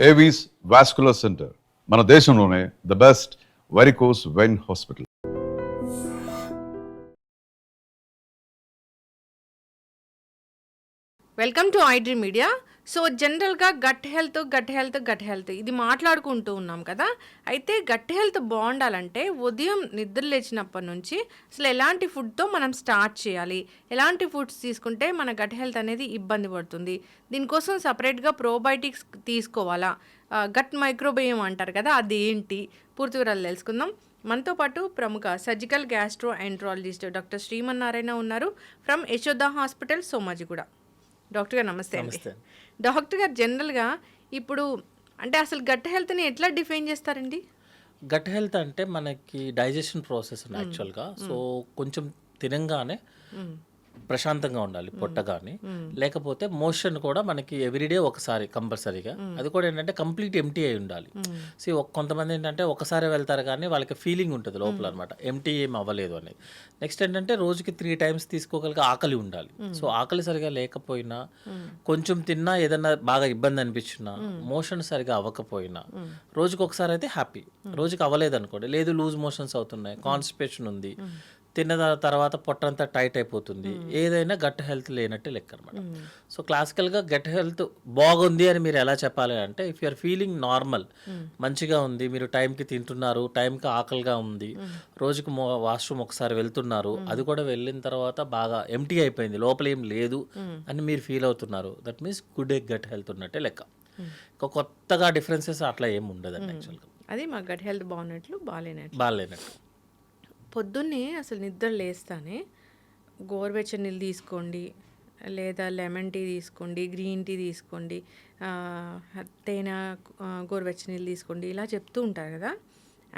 Avis vascular centre మన దేశంలోనే the best varicose vein hospital. Welcome to iDream media. So జనరల్గా gut health ఇది మాట్లాడుకుంటూ ఉన్నాం కదా. అయితే గట్ హెల్త్ బాగుండాలంటే ఉదయం నిద్ర లేచినప్పటి నుంచి అసలు ఎలాంటి ఫుడ్తో మనం స్టార్ట్ చేయాలి, ఎలాంటి ఫుడ్స్ తీసుకుంటే మన గట్ హెల్త్ అనేది ఇబ్బంది పడుతుంది, దీనికోసం సపరేట్గా ప్రోబయోటిక్స్ తీసుకోవాలా, గట్ మైక్రోబయోమ్ అంటారు కదా, అది ఏంటి, పూర్తి వివరాలు తెలుసుకుందాం. మనతో పాటు ప్రముఖ surgical gastroenterologist doctor Srimannarayana ఉన్నారు from Yashoda hospital, Somajiguda. Doctor గారు నమస్తే అండి. డాక్టర్ గారు, జనరల్గా ఇప్పుడు అంటే అసలు గట్ హెల్త్ని ఎట్లా డిఫైన్ చేస్తారండి? గట్ హెల్త్ అంటే మనకి డైజెషన్ ప్రాసెస్ యాక్చువల్గా. సో కొంచెం తినంగానే ప్రశాంతంగా ఉండాలి పొట్ట, కానీ లేకపోతే మోషన్ కూడా మనకి ఎవ్రీడే ఒకసారి కంపల్సరీగా, అది కూడా ఏంటంటే కంప్లీట్ ఎంటీ అయి ఉండాలి. సో కొంతమంది ఏంటంటే ఒకసారి వెళ్తారు కానీ వాళ్ళకి ఫీలింగ్ ఉంటుంది లోపల అనమాట, ఎంటీ ఏం అవ్వలేదు అనేది. నెక్స్ట్ ఏంటంటే రోజుకి 3 times తీసుకోగలిగే ఆకలి ఉండాలి. సో ఆకలి సరిగా లేకపోయినా, కొంచెం తిన్నా ఏదన్నా బాగా ఇబ్బంది అనిపించినా, మోషన్ సరిగా అవ్వకపోయినా, రోజుకి ఒకసారి అయితే హ్యాపీ. రోజుకి అవ్వలేదు అనుకోండి, లేదు లూజ్ మోషన్స్ అవుతున్నాయి, కాన్స్టిపేషన్ ఉంది, తిన్న తర్వాత పొట్టంతా టైట్ అయిపోతుంది, ఏదైనా గట్ హెల్త్ లేనట్టే లెక్క అనమాట. సో క్లాసికల్గా గట్ హెల్త్ బాగుంది అని మీరు ఎలా చెప్పాలి అంటే, ఇఫ్ యూఆర్ ఫీలింగ్ నార్మల్, మంచిగా ఉంది, మీరు టైంకి తింటున్నారు, టైంకి ఆకలిగా ఉంది, రోజుకి వాష్రూమ్ ఒకసారి వెళ్తున్నారు, అది కూడా వెళ్ళిన తర్వాత బాగా ఎంటీ అయిపోయింది, లోపల ఏం లేదు అని మీరు ఫీల్ అవుతున్నారు, that means good gut health ఉన్నట్టే లెక్క. ఇంకా కొత్తగా డిఫరెన్సెస్ అట్లా ఏమి ఉండదండి యాక్చువల్గా. అది మా గట్ హెల్త్ బాగున్నట్లు బాగాలేనట్టు. పొద్దున్నే అసలు నిద్ర లేస్తానే గోరువెచ్చని నీళ్ళు తీసుకోండి, లేదా లెమన్ టీ తీసుకోండి, గ్రీన్ టీ తీసుకోండి, తేనె గోరువెచ్చని నీళ్ళు తీసుకోండి, ఇలా చెప్తూ ఉంటారు కదా.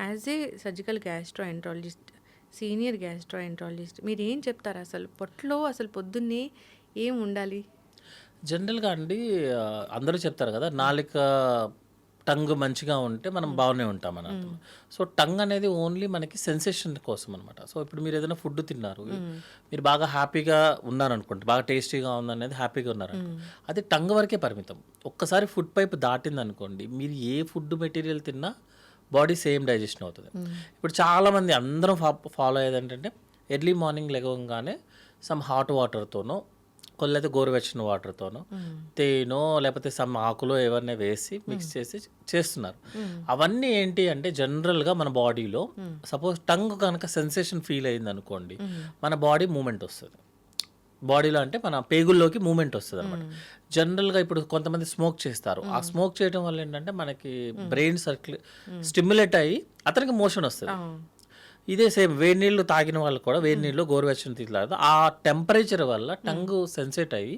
As a surgical gastro enterologist, senior gastro enterologist, మీరు ఏం చెప్తారు? అసలు పొట్టలో అసలు పొద్దున్నే ఏం ఉండాలి? జనరల్గా అండి అందరూ చెప్తారు కదా, నాలుక టంగ్ మంచిగా ఉంటే మనం బాగానే ఉంటాం అని అర్థం. సో టంగ్ అనేది ఓన్లీ మనకి సెన్సేషన్ కోసం అనమాట. సో ఇప్పుడు మీరు ఏదైనా ఫుడ్ తిన్నారు, మీరు బాగా హ్యాపీగా ఉన్నారనుకోండి, బాగా టేస్టీగా ఉందనేది హ్యాపీగా ఉన్నారనుకోండి, అది టంగ్ వరకే పరిమితం. ఒక్కసారి ఫుడ్ పైప్ దాటింది అనుకోండి, మీరు ఏ ఫుడ్ మెటీరియల్ తిన్నా బాడీ సేమ్ డైజెషన్ అవుతుంది. ఇప్పుడు చాలామంది అందరం ఫాలో అయ్యేది ఏంటంటే, ఎర్లీ మార్నింగ్ లేవగానే సమ్ హాట్ వాటర్తోనో, కొల్లైతే గోరువెచ్చని వాటర్తోనో, తేనో లేకపోతే సమ్ ఆకులో ఏవన్నా వేసి మిక్స్ చేసి చేస్తున్నారు. అవన్నీ ఏంటి అంటే, జనరల్గా మన బాడీలో సపోజ్ టంగ్ కనుక సెన్సేషన్ ఫీల్ అయింది అనుకోండి, మన బాడీ మూమెంట్ వస్తుంది. బాడీలో అంటే మన పేగుల్లోకి మూమెంట్ వస్తుంది అనమాట. జనరల్గా ఇప్పుడు కొంతమంది స్మోక్ చేస్తారు, ఆ స్మోక్ చేయడం వల్ల ఏంటంటే మనకి బ్రెయిన్ స్టిమ్యులేట్ అయ్యి అతనికి మోషన్ వస్తుంది. ఇదే సేమ్ వేడి నీళ్ళు తాగిన వాళ్ళు కూడా వేడి నీళ్ళు గోరువెచ్చని తీసుకుంటారు, ఆ టెంపరేచర్ వల్ల టంగ్ సెన్సేట్ అయ్యి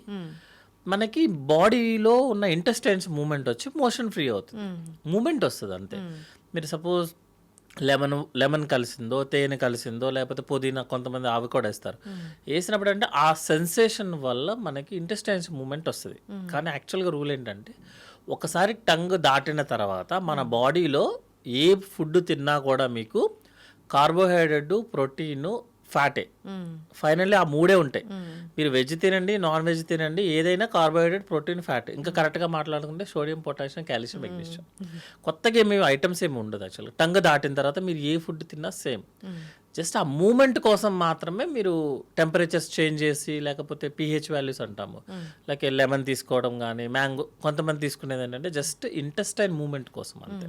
మనకి బాడీలో ఉన్న ఇంటెస్టైన్స్ మూమెంట్ వచ్చి మోషన్ ఫ్రీ అవుతుంది, మూమెంట్ వస్తుంది అంతే. మీరు సపోజ్ లెమన్ కలిసిందో, తేనె కలిసిందో, లేకపోతే పుదీనా, కొంతమంది అవి కూడా వేస్తారు, వేసినప్పుడు అంటే ఆ సెన్సేషన్ వల్ల మనకి ఇంటెస్టైన్స్ మూమెంట్ వస్తుంది. కానీ యాక్చువల్గా రూల్ ఏంటంటే, ఒకసారి టంగ్ దాటిన తర్వాత మన బాడీలో ఏ ఫుడ్ తిన్నా కూడా మీకు కార్బోహైడ్రేట్, ప్రోటీన్, ఫ్యాటే, ఫైనల్లీ ఆ 3 ఉంటాయి. మీరు వెజ్ తినండి, నాన్ వెజ్ తినండి, ఏదైనా కార్బోహైడ్రేట్, ప్రోటీన్, ఫ్యాట్. ఇంకా కరెక్ట్గా మాట్లాడుకుంటే సోడియం, పొటాషియం, కాల్షియం, మెగ్నీషియం. కొత్తగా ఏమి ఐటమ్స్ ఏమి ఉండదు యాక్చువల్గా. టంగ్ దాటిన తర్వాత మీరు ఏ ఫుడ్ తిన్నా సేమ్. జస్ట్ ఆ మూమెంట్ కోసం మాత్రమే మీరు టెంపరేచర్స్ చేంజ్ చేసి, లేకపోతే pH వాల్యూస్ అంటాము, లైక్ లెమన్ తీసుకోవడం కానీ, మ్యాంగో, కొంతమంది తీసుకునేది ఏంటంటే జస్ట్ ఇంటెస్టైన్ మూమెంట్ కోసం అంతే.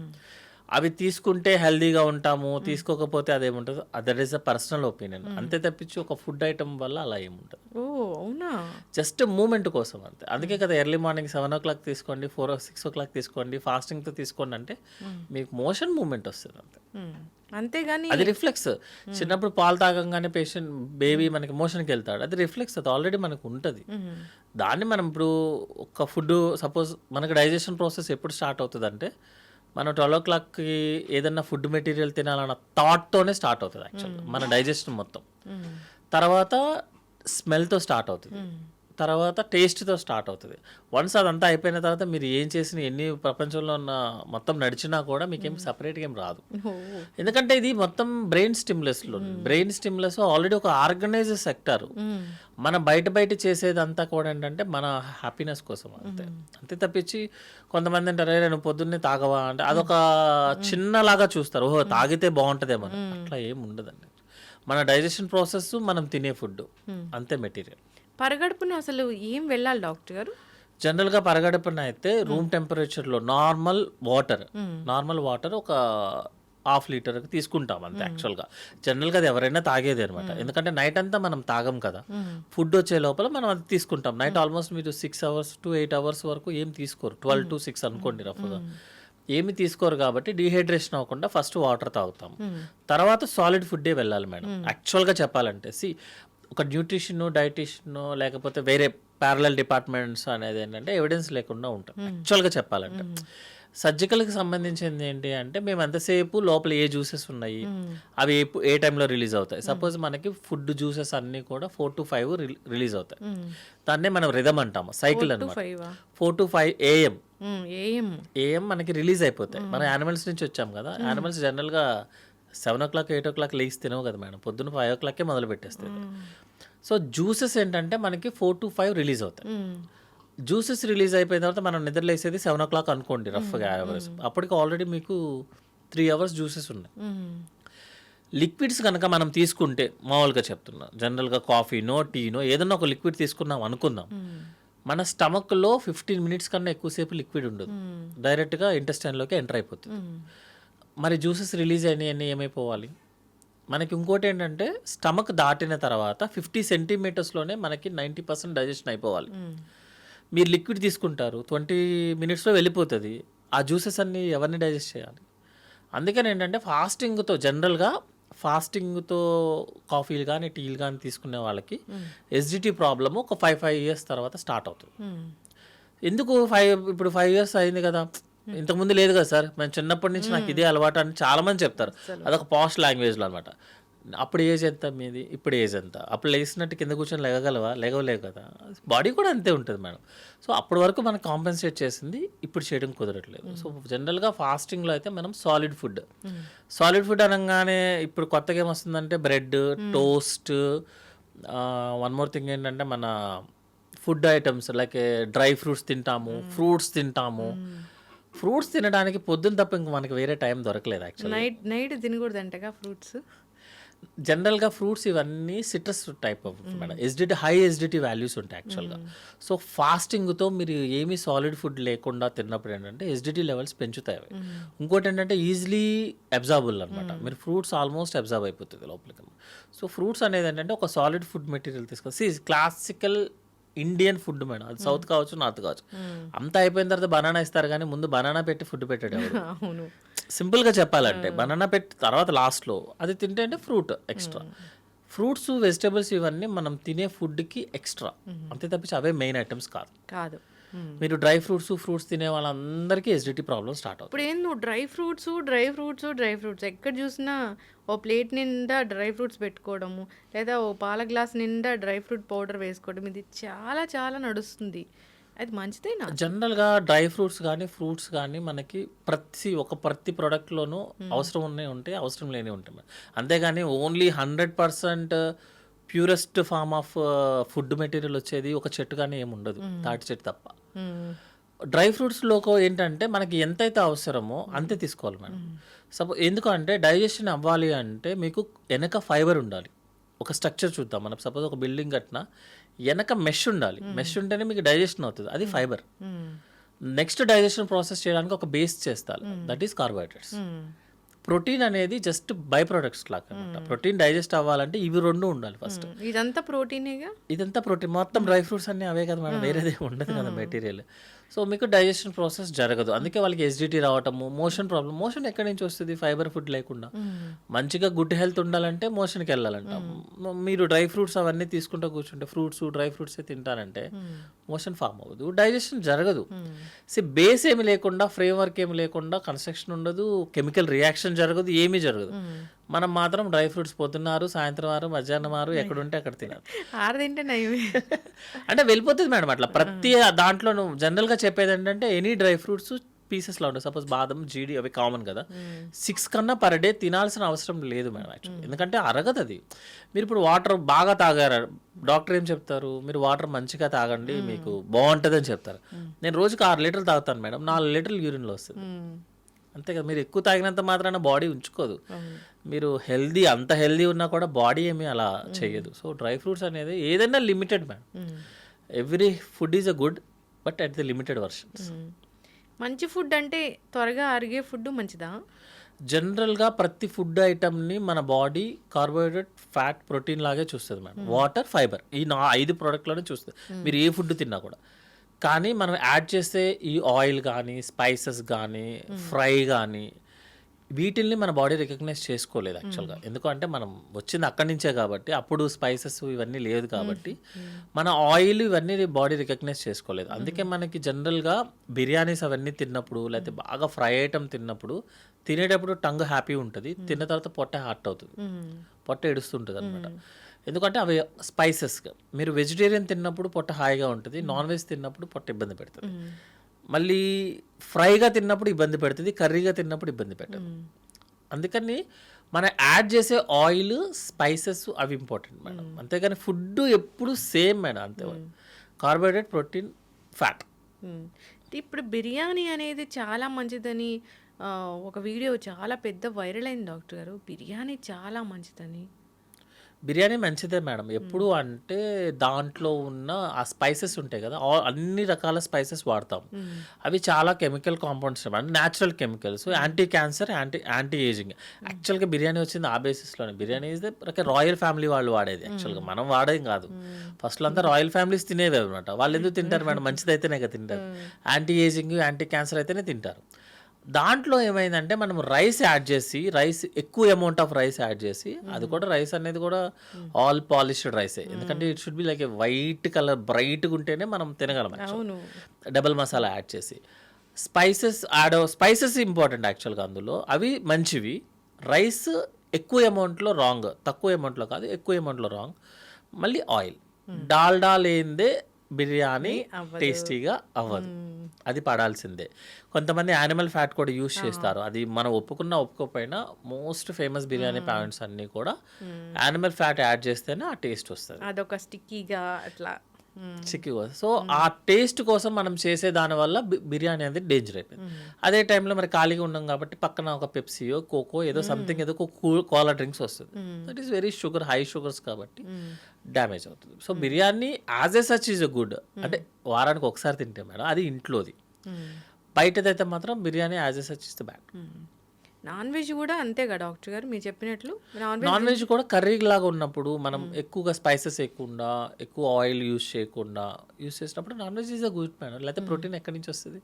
అవి తీసుకుంటే హెల్దీగా ఉంటాము, తీసుకోకపోతే అదేముంటుంది, that is a personal opinion అంతే తప్పించి ఒక ఫుడ్ ఐటమ్ వల్ల అలా ఏముంటుంది. అవునా? జస్ట్ మూమెంట్ కోసం అంతే. అందుకే కదా ఎర్లీ మార్నింగ్ 7 o'clock తీసుకోండి, 4 or 6 o'clock తీసుకోండి, ఫాస్టింగ్తో తీసుకోండి, అంటే మీకు మోషన్ మూమెంట్ వస్తుంది అంతే. అంతేగాని అది రిఫ్లెక్స్. చిన్నప్పుడు పాలు తాగంగానే బేబీ మనకి మోషన్కి వెళ్తాడు, అది రిఫ్లెక్స్, అది ఆల్రెడీ మనకు ఉంటుంది. దాన్ని మనం ఇప్పుడు ఒక ఫుడ్ సపోజ్ మనకి డైజెషన్ ప్రాసెస్ ఎప్పుడు స్టార్ట్ అవుతుంది అంటే, మనం 12 o'clockకి ఏదన్నా ఫుడ్ మెటీరియల్ తినాలన్న థాట్తోనే స్టార్ట్ అవుతుంది యాక్చువల్గా మన డైజెషన్ మొత్తం. తర్వాత స్మెల్తో స్టార్ట్ అవుతుంది, తర్వాత టేస్ట్తో స్టార్ట్ అవుతుంది. వన్స్ అదంతా అయిపోయిన తర్వాత మీరు ఏం చేసిన ఎన్ని ప్రపంచంలో ఉన్న మొత్తం నడిచినా కూడా మీకేం సపరేట్గా ఏం రాదు. ఎందుకంటే ఇది మొత్తం బ్రెయిన్ స్టిమ్యులస్ ఆల్రెడీ ఒక ఆర్గనైజ్డ్ సెక్టర్. మనం బయట చేసేదంతా కూడా ఏంటంటే మన హ్యాపీనెస్ కోసం అంతే తప్పించి కొంతమంది అంటారు నేను పొద్దున్నే తాగవా అంటే అదొక చిన్నలాగా చూస్తారు, ఓహో తాగితే బాగుంటుందేమో. అట్లా ఏం ఉండదండి. మన డైజెషన్ ప్రాసెస్, మనం తినే ఫుడ్ అంతే మెటీరియల్. పరగడుపున అసలు ఏం వెళ్ళాలి డాక్టర్ గారు? జనరల్గా పరగడుపున అయితే రూమ్ టెంపరేచర్లో నార్మల్ వాటర్ ఒక 1/2 లీటర్కి తీసుకుంటాం అంతే. యాక్చువల్గా జనరల్గా అది ఎవరైనా తాగేది అనమాట. ఎందుకంటే నైట్ అంతా మనం తాగం కదా, ఫుడ్ వచ్చే లోపల మనం అది తీసుకుంటాం. నైట్ ఆల్మోస్ట్ మీరు 6 hours to 8 hours వరకు ఏం తీసుకోరు, 12 to 6 అనుకోండి రఫ్గా, ఏమి తీసుకోరు. కాబట్టి డీహైడ్రేషన్ అవ్వకుండా ఫస్ట్ వాటర్ తాగుతాం, తర్వాత సాలిడ్ ఫుడ్డే వెళ్ళాలి మేడం. యాక్చువల్గా చెప్పాలంటే ఒక న్యూట్రిషన్ డైటిషియన్ లేకపోతే వేరే ప్యారలల్ డిపార్ట్మెంట్స్ అనేది ఏంటంటే ఎవిడెన్స్ లేకుండా ఉంటుంది. యాక్చువల్గా చెప్పాలంటే సర్జికల్కి సంబంధించింది ఏంటి అంటే మేము ఎంతసేపు లోపల ఏ జ్యూసెస్ ఉన్నాయి అవి ఏ టైంలో రిలీజ్ అవుతాయి. సపోజ్ మనకి ఫుడ్ జ్యూసెస్ అన్నీ కూడా 4 to 5 రిలీజ్ అవుతాయి. దాన్నే మనం రిథమ్ అంటాము, సైకిల్ అనమాట. 4 to 5 AM మనకి రిలీజ్ అయిపోతాయి. మనం యానిమల్స్ నుంచి వచ్చాం కదా, యానిమల్స్ జనరల్గా 7 o'clock 8 o'clock లేచి తినవు కదా మేడం, పొద్దున్న 5 o'clock మొదలు పెట్టేస్తాయి. సో జ్యూసెస్ ఏంటంటే మనకి 4 to 5 రిలీజ్ అవుతాయి. జ్యూసెస్ రిలీజ్ అయిపోయిన తర్వాత మనం నిద్రలేసేది 7 o'clock అనుకోండి రఫ్గా అవర్స్. అప్పటికి ఆల్రెడీ మీకు 3 hours జ్యూసెస్ ఉన్నాయి. లిక్విడ్స్ కనుక మనం తీసుకుంటే మామూలుగా చెప్తున్నా, జనరల్గా కాఫీనో టీనో ఏదన్నా ఒక లిక్విడ్ తీసుకున్నాం అనుకుందాం, మన స్టమక్లో 15 minutes కన్నా ఎక్కువసేపు లిక్విడ్ ఉండదు, డైరెక్ట్గా ఇంటెస్టైన్లోకి ఎంటర్ అయిపోతుంది. మరి జ్యూసెస్ రిలీజ్ అయినాయని ఏమైపోవాలి మనకి? ఇంకోటి ఏంటంటే స్టమక్ దాటిన తర్వాత 50 centimeters మనకి 90% డైజెషన్ అయిపోవాలి. మీరు లిక్విడ్ తీసుకుంటారు, 20 minutesలో వెళ్ళిపోతుంది. ఆ జ్యూసెస్ అన్నీ ఎవరిని డైజెస్ట్ చేయాలి? అందుకని ఏంటంటే ఫాస్టింగ్తో కాఫీలు కానీ టీలు కానీ తీసుకునే వాళ్ళకి ఎసిడిటీ ప్రాబ్లము ఒక 5 years తర్వాత స్టార్ట్ అవుతుంది. ఎందుకు ఇప్పుడు 5 years అయింది కదా, ఇంతకుముందు లేదు కదా సార్, మేము చిన్నప్పటి నుంచి నాకు ఇదే అలవాటు అని చాలామంది చెప్తారు. అదొక పాస్ట్ లాంగ్వేజ్లో అనమాట. అప్పుడు ఏజ్ ఎంత మీది, ఇప్పుడు ఏజ్ ఎంత? అప్పుడు లేచినట్టు కింద కూర్చొని లేగలేవు కదా, బాడీ కూడా అంతే ఉంటుంది మేడం. సో అప్పటి వరకు మనకు కాంపెన్సేట్ చేసింది ఇప్పుడు చేయడం కుదరట్లేదు. సో జనరల్గా ఫాస్టింగ్లో అయితే మనం సాలిడ్ ఫుడ్ అనగానే ఇప్పుడు కొత్తగా ఏమొస్తుందంటే bread, toast, one more thing ఏంటంటే మన food items like dry fruits తింటాము, ఫ్రూట్స్ తింటాము. ఫ్రూట్స్ తినడానికి పొద్దున్న తప్ప ఇంక మనకి వేరే టైం దొరకలేదు. యాక్చువల్లీ నైట్ తినకూడదంటగా ఫ్రూట్స్. జనరల్గా ఫ్రూట్స్ ఇవన్నీ citrus type of madam, high acidity values ఉంటాయి యాక్చువల్గా. సో ఫాస్టింగ్తో మీరు ఏమీ సాలిడ్ ఫుడ్ లేకుండా తిన్నప్పుడు ఏంటంటే ఎసిడిటీ లెవెల్స్ పెంచుతాయి. ఇంకోటి ఏంటంటే ఈజీలీ అబ్జార్బుల్ అనమాట, మీరు ఫ్రూట్స్ ఆల్మోస్ట్ అబ్జార్బ్ అయిపోతుంది లోపలికి. సో ఫ్రూట్స్ అనేది ఏంటంటే ఒక సాలిడ్ ఫుడ్ మెటీరియల్ తీసుకొని క్లాసికల్ ఇండియన్ ఫుడ్ మేడం, అది సౌత్ కావచ్చు నార్త్ కావచ్చు. అంతా అయిపోయిన తర్వాత బనానా ఇస్తారు కానీ ముందు బనానా పెట్టి ఫుడ్ పెట్టాడు. సింపుల్గా చెప్పాలంటే బనానా పెట్టి తర్వాత లాస్ట్లో అది తింటే అంటే ఫ్రూట్ ఎక్స్ట్రా. ఫ్రూట్స్ వెజిటేబుల్స్ ఇవన్నీ మనం తినే ఫుడ్కి ఎక్స్ట్రా, అంతే తప్పించి అవే మెయిన్ ఐటమ్స్ కాదు. మీరు డ్రై ఫ్రూట్స్ తినే వాళ్ళందరికీ ఎసిడిటీ ప్రాబ్లమ్ స్టార్ట్ అవుతుంది. ఇప్పుడు ఏం నువ్వు డ్రై ఫ్రూట్స్ ఎక్కడ చూసినా ఓ ప్లేట్ నిండా డ్రై ఫ్రూట్స్ పెట్టుకోవడము, లేదా ఓ పాల గ్లాస్ నిండా డ్రై ఫ్రూట్ పౌడర్ వేసుకోవడం, ఇది చాలా చాలా నడుస్తుంది. అది మంచిదేనా? జనరల్గా డ్రై ఫ్రూట్స్ కానీ ఫ్రూట్స్ కానీ మనకి ప్రతి ప్రోడక్ట్లోనూ అవసరం ఉంటాయి, అవసరం లేని ఉంటాయి. అంతేగాని only 100% purest form of food material వచ్చేది ఒక చెట్టు కానీ ఏమి ఉండదు, తాటి చెట్టు తప్ప. డ్రై ఫ్రూట్స్లోకి ఏంటంటే మనకి ఎంతైతే అవసరమో అంతే తీసుకోవాలి మేడం. ఎందుకంటే డైజెషన్ అవ్వాలి అంటే మీకు వెనక ఫైబర్ ఉండాలి. ఒక స్ట్రక్చర్ చూద్దాం మనం, సపోజ్ ఒక బిల్డింగ్ కట్టినా వెనక మెష్ ఉండాలి. మెష్ ఉంటేనే మీకు డైజెషన్ అవుతుంది, అది ఫైబర్. నెక్స్ట్ డైజెషన్ ప్రాసెస్ చేయడానికి ఒక బేస్ చేస్తారు, దట్ ఈస్ కార్బోహైడ్రేట్స్. ప్రోటీన్ అనేది జస్ట్ బై ప్రొడక్ట్స్ లాగా అనమాట. ప్రోటీన్ డైజెస్ట్ అవ్వాలంటే ఇవి రెండు ఉండాలి ఫస్ట్. ఇదంతా ప్రోటీనేగా, ఇదంతా ప్రోటీన్, మొత్తం డ్రై ఫ్రూట్స్ అన్నీ అవే కదా మేడం, వేరేది ఉండదు కదా మెటీరియల్. సో మీకు డైజెషన్ ప్రాసెస్ జరగదు, అందుకే వాళ్ళకి ఎసిడిటీ రావటము, మోషన్ ప్రాబ్లం. మోషన్ ఎక్కడి నుంచి వస్తుంది? ఫైబర్ ఫుడ్ లేకుండా. మంచిగా గుడ్ హెల్త్ ఉండాలంటే మోషన్కి వెళ్ళాలంట. మీరు డ్రై ఫ్రూట్స్ అవన్నీ తీసుకుంటూ కూర్చుంటే డ్రై ఫ్రూట్సే తింటారంటే మోషన్ ఫామ్ అవ్వదు, డైజెషన్ జరగదు. బేస్ ఏమి లేకుండా, ఫ్రేమ్ వర్క్ ఏమి లేకుండా కన్స్ట్రక్షన్ ఉండదు, కెమికల్ రియాక్షన్ జరగదు, ఏమీ జరగదు. మనం మాత్రం డ్రై ఫ్రూట్స్ పొద్దున్నారు, సాయంత్రం వారు, మధ్యాహ్నం వారు ఎక్కడుంటే అక్కడ తినాలి. 6 తింటే నయమే. అంటే వెళ్ళిపోతుంది మేడం అట్లా. ప్రతి దాంట్లో నువ్వు జనరల్‌గా చెప్పేది ఏంటంటే ఎనీ డ్రై ఫ్రూట్స్ పీసెస్‌లో ఉంటాయి. సపోజ్ బాదం, జీడి అవి కామన్ కదా. 6 కన్నా పర్ డే తినాల్సిన అవసరం లేదు మేడం యాక్చువల్లీ. ఎందుకంటే అరగదు అది. మీరు ఇప్పుడు వాటర్ బాగా తాగారు, డాక్టర్ ఏం చెప్తారు? మీరు వాటర్ మంచిగా తాగండి మీకు బాగుంటుందని చెప్తారు. నేను రోజుకి 6 లీటర్లు తాగుతాను మేడం, 4 లీటర్లు యూరిన్‌లో వస్తుంది. అంతే కదా. మీరు ఎక్కువ తాగినంత మాత్రాన బాడీ ఉంచుకోదు. మీరు అంత హెల్దీ ఉన్నా కూడా బాడీ ఏమీ అలా చేయదు. సో డ్రై ఫ్రూట్స్ అనేది ఏదైనా limited madam. Every food is a good but at the limited versions. మంచి ఫుడ్ అంటే త్వరగా అరిగే ఫుడ్ మంచిదా? జనరల్గా ప్రతి ఫుడ్ ఐటమ్ని మన బాడీ కార్బోహైడ్రేట్, ఫ్యాట్, ప్రోటీన్ లాగే చూస్తుంది మేడం. వాటర్, ఫైబర్ ఈ 5 ప్రోడక్ట్లోనే చూస్తుంది మీరు ఏ ఫుడ్ తిన్నా కూడా. కానీ మనం యాడ్ చేసే ఈ ఆయిల్ కానీ, స్పైసెస్ కానీ, ఫ్రై కానీ వీటిల్ని మన బాడీ రికగ్నైజ్ చేసుకోలేదు యాక్చువల్గా. ఎందుకంటే మనం వచ్చింది అక్కడి నుంచే కాబట్టి, అప్పుడు స్పైసెస్ ఇవన్నీ లేదు కాబట్టి మన ఆయిల్ ఇవన్నీ బాడీ రికగ్నైజ్ చేసుకోలేదు. అందుకే మనకి జనరల్గా బిర్యానీస్ అవన్నీ తిన్నప్పుడు, లేకపోతే బాగా ఫ్రై ఐటమ్ తిన్నప్పుడు, తినేటప్పుడు టంగ్ హ్యాపీ ఉంటుంది, తిన్న తర్వాత పొట్ట హార్ట్ అవుతుంది, పొట్ట ఏడుస్తుంటుంది అనమాట. ఎందుకంటే అవి స్పైసెస్గా. మీరు వెజిటేరియన్ తిన్నప్పుడు పొట్ట హాయిగా ఉంటుంది, నాన్ వెజ్ తిన్నప్పుడు పొట్ట ఇబ్బంది పెడుతుంది. మళ్ళీ ఫ్రైగా తిన్నప్పుడు ఇబ్బంది పెడుతుంది, కర్రీగా తిన్నప్పుడు ఇబ్బంది పెట్టదు. అందుకని మనం యాడ్ చేసే ఆయిల్, స్పైసెస్ అవి ఇంపార్టెంట్ మేడం. అంతేగాని ఫుడ్ ఎప్పుడు సేమ్ మేడం. అంతే కార్బోహైడ్రేట్, ప్రోటీన్, ఫ్యాట్. ఇప్పుడు బిర్యానీ అనేది చాలా మంచిదని ఒక వీడియో చాలా పెద్ద వైరల్ అయింది డాక్టర్ గారు. బిర్యానీ చాలా మంచిదని. బిర్యానీ మంచిదే మేడం. ఎప్పుడు అంటే దాంట్లో ఉన్న ఆ స్పైసెస్ ఉంటాయి కదా, అన్ని రకాల స్పైసెస్ వాడతాం. అవి చాలా కెమికల్ కాంపౌండ్స్ అంటే natural chemicals, anti cancer, anti ageing. యాక్చువల్గా బిర్యానీ వచ్చింది ఆ బేసిస్లోనే. Biryani is the royal family వాళ్ళు వాడేది యాక్చువల్గా, మనం వాడేది కాదు. ఫస్ట్లో అంతా రాయల్ ఫ్యామిలీస్ తినేవి అనమాట. వాళ్ళు ఎందుకు తింటారు మేడం? మంచిదైతేనే కదా తింటారు. యాంటీ ఏజింగ్, యాంటీ క్యాన్సర్ అయితేనే తింటారు. దాంట్లో ఏమైందంటే మనం రైస్ యాడ్ చేసి, ఎక్కువ అమౌంట్ ఆఫ్ రైస్ యాడ్ చేసి, అది కూడా రైస్ అనేది కూడా ఆల్ పాలిష్డ్ రైసే. ఎందుకంటే it should be like A white colour, బ్రైట్గా ఉంటేనే మనం తినగలం. డబల్ మసాలా యాడ్ చేసి స్పైసెస్ ఇంపార్టెంట్ యాక్చువల్గా అందులో. అవి మంచివి. రైస్ ఎక్కువ అమౌంట్లో రాంగ్, తక్కువ అమౌంట్లో కాదు, ఎక్కువ అమౌంట్లో రాంగ్. మళ్ళీ ఆయిల్, డాల్డా లేనిదే బిర్యానీ టేస్టీగా అవ్వదు, అది పడాల్సిందే. కొంతమంది యానిమల్ ఫ్యాట్ కూడా యూస్ చేస్తారు. అది మనం ఒప్పుకోకపోయినా మోస్ట్ ఫేమస్ బిర్యానీ పాయింట్స్ అన్నీ కూడా యానిమల్ ఫ్యాట్ యాడ్ చేస్తేనే ఆ టేస్ట్ వస్తుంది. అదొక స్టిక్కీగా అట్లా చిక్కిగా. సో ఆ టేస్ట్ కోసం మనం చేసే దానివల్ల బిర్యానీ అనేది డేంజర్ అయిపోయింది. అదే టైంలో మరి ఖాళీగా ఉన్నాం కాబట్టి పక్కన ఒక పెప్సీయో, కోకో, ఏదో సంథింగ్, ఏదో కోలా డ్రింక్స్ వస్తుంది. That is very high sugars కాబట్టి డ్యామేజ్ అవుతుంది. So biryani as a such is a good. అంటే వారానికి ఒకసారి తింటే మేడం అది ఇంట్లోది. బయటదైతే మాత్రం biryani as a such is the bad. Non veg కూడా అంతేగా డాక్టర్ గారు మీరు చెప్పినట్లు? నాన్ వెజ్ కూడా కర్రీ లాగా ఉన్నప్పుడు మనం ఎక్కువగా స్పైసెస్ వేయకుండా, ఎక్కువ ఆయిల్ యూస్ చేసినప్పుడు non veg is a good madam. లేకపోతే ప్రోటీన్ ఎక్కడి నుంచి వస్తుంది?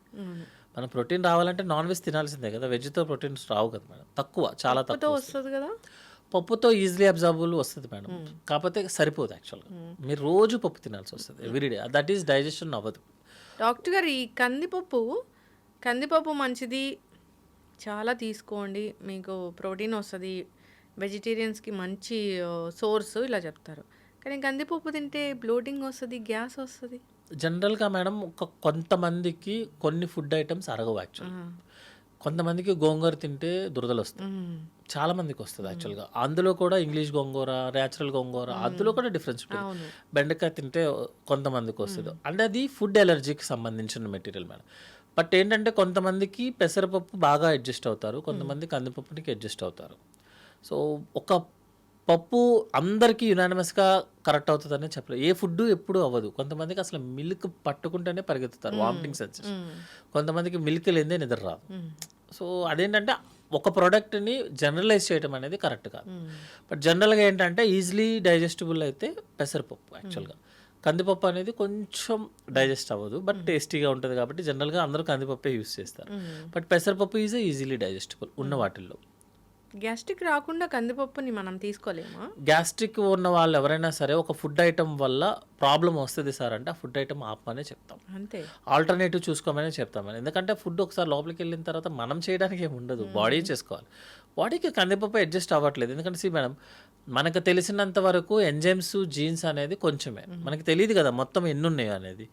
మనం ప్రోటీన్ రావాలంటే నాన్ వెజ్ తినాల్సిందే కదా. వెజ్తో ప్రోటీన్స్ రావు కదా మేడం, తక్కువ, చాలా తక్కువ వస్తుంది కదా. పప్పుతో ఈజీలీ అబ్జార్బుల్ వస్తుంది మేడం, కాకపోతే సరిపోదు యాక్చువల్గా. మీరు రోజు పప్పు తినాల్సి వస్తుంది ఎవ్రీడే, దట్ ఈస్ డైజెషన్ అవ్వదు. డాక్టర్ గారు ఈ కందిపప్పు మంచిది, చాలా తీసుకోండి, మీకు ప్రోటీన్ వస్తుంది, వెజిటేరియన్స్కి మంచి సోర్స్ ఇలా చెప్తారు. కానీ కందిపప్పు తింటే బ్లోటింగ్ వస్తుంది, గ్యాస్ వస్తుంది. జనరల్గా మేడం కొంతమందికి కొన్ని ఫుడ్ ఐటమ్స్ అరగవు యాక్చువల్గా. కొంతమందికి గోంగూర తింటే దురదలు వస్తాయి, చాలా మందికి వస్తుంది యాక్చువల్గా. అందులో కూడా ఇంగ్లీష్ గోంగూర, న్యాచురల్ గోంగూర, అందులో కూడా డిఫరెన్స్ ఉంటుంది. బెండకాయ తింటే కొంతమందికి వస్తుంది. అంటే అది ఫుడ్ ఎలర్జీకి సంబంధించిన మెటీరియల్ మేడం. బట్ ఏంటంటే కొంతమందికి పెసరపప్పు బాగా అడ్జస్ట్ అవుతారు, కొంతమంది కందిపప్పునికి అడ్జస్ట్ అవుతారు. సో ఒక పప్పు అందరికీ యునానిమస్గా కరెక్ట్ అవుతుందని చెప్పలేదు. ఏ ఫుడ్ ఎప్పుడు అవ్వదు. కొంతమందికి అసలు మిల్క్ పట్టుకుంటేనే పరిగెత్తుతారు, వామిటింగ్ సెన్సేషన్. కొంతమందికి మిల్క్ లేదే నిద్ర రాదు. సో అదేంటంటే ఒక ప్రోడక్ట్ని జనరలైజ్ చేయడం అనేది కరెక్ట్ కాదు. బట్ జనరల్గా ఏంటంటే ఈజీలీ డైజెస్టబుల్ అయితే పెసరపప్పు యాక్చువల్గా. కందిపప్పు అనేది కొంచెం డైజెస్ట్ అవ్వదు బట్ టేస్టీగా ఉంటుంది కాబట్టి జనరల్గా అందరూ కందిపప్పే యూస్ చేస్తారు. బట్ పెసరపప్పు ఈజ్ ఈజీలీ డైజెస్టబుల్ ఉన్న వాటిల్లో. గ్యాస్ట్రిక్ రాకుండా కందిపప్పుని మనం తీసుకోలేమా? గ్యాస్ట్రిక్ ఉన్న వాళ్ళు ఎవరైనా సరే ఒక ఫుడ్ ఐటమ్ వల్ల ప్రాబ్లం వస్తుంది సార్ అంటే ఆ ఫుడ్ ఐటమ్ ఆపమనే చెప్తాం. అంతే. ఆల్టర్నేటివ్ చూసుకోమని చెప్తామని. ఎందుకంటే ఫుడ్ ఒకసారి లోపలికి వెళ్ళిన తర్వాత మనం చేయడానికి ఏమి ఉండదు, బాడీ చేసుకోవాలి. బాడీకి కందిపప్పు అడ్జస్ట్ అవ్వట్లేదు. ఎందుకంటే మేడం మనకు తెలిసినంత వరకు ఎంజైమ్స్ జీన్స్ అనేది కొంచెమే, మనకి తెలియదు కదా మొత్తం ఎన్ని ఉన్నాయి అనేది.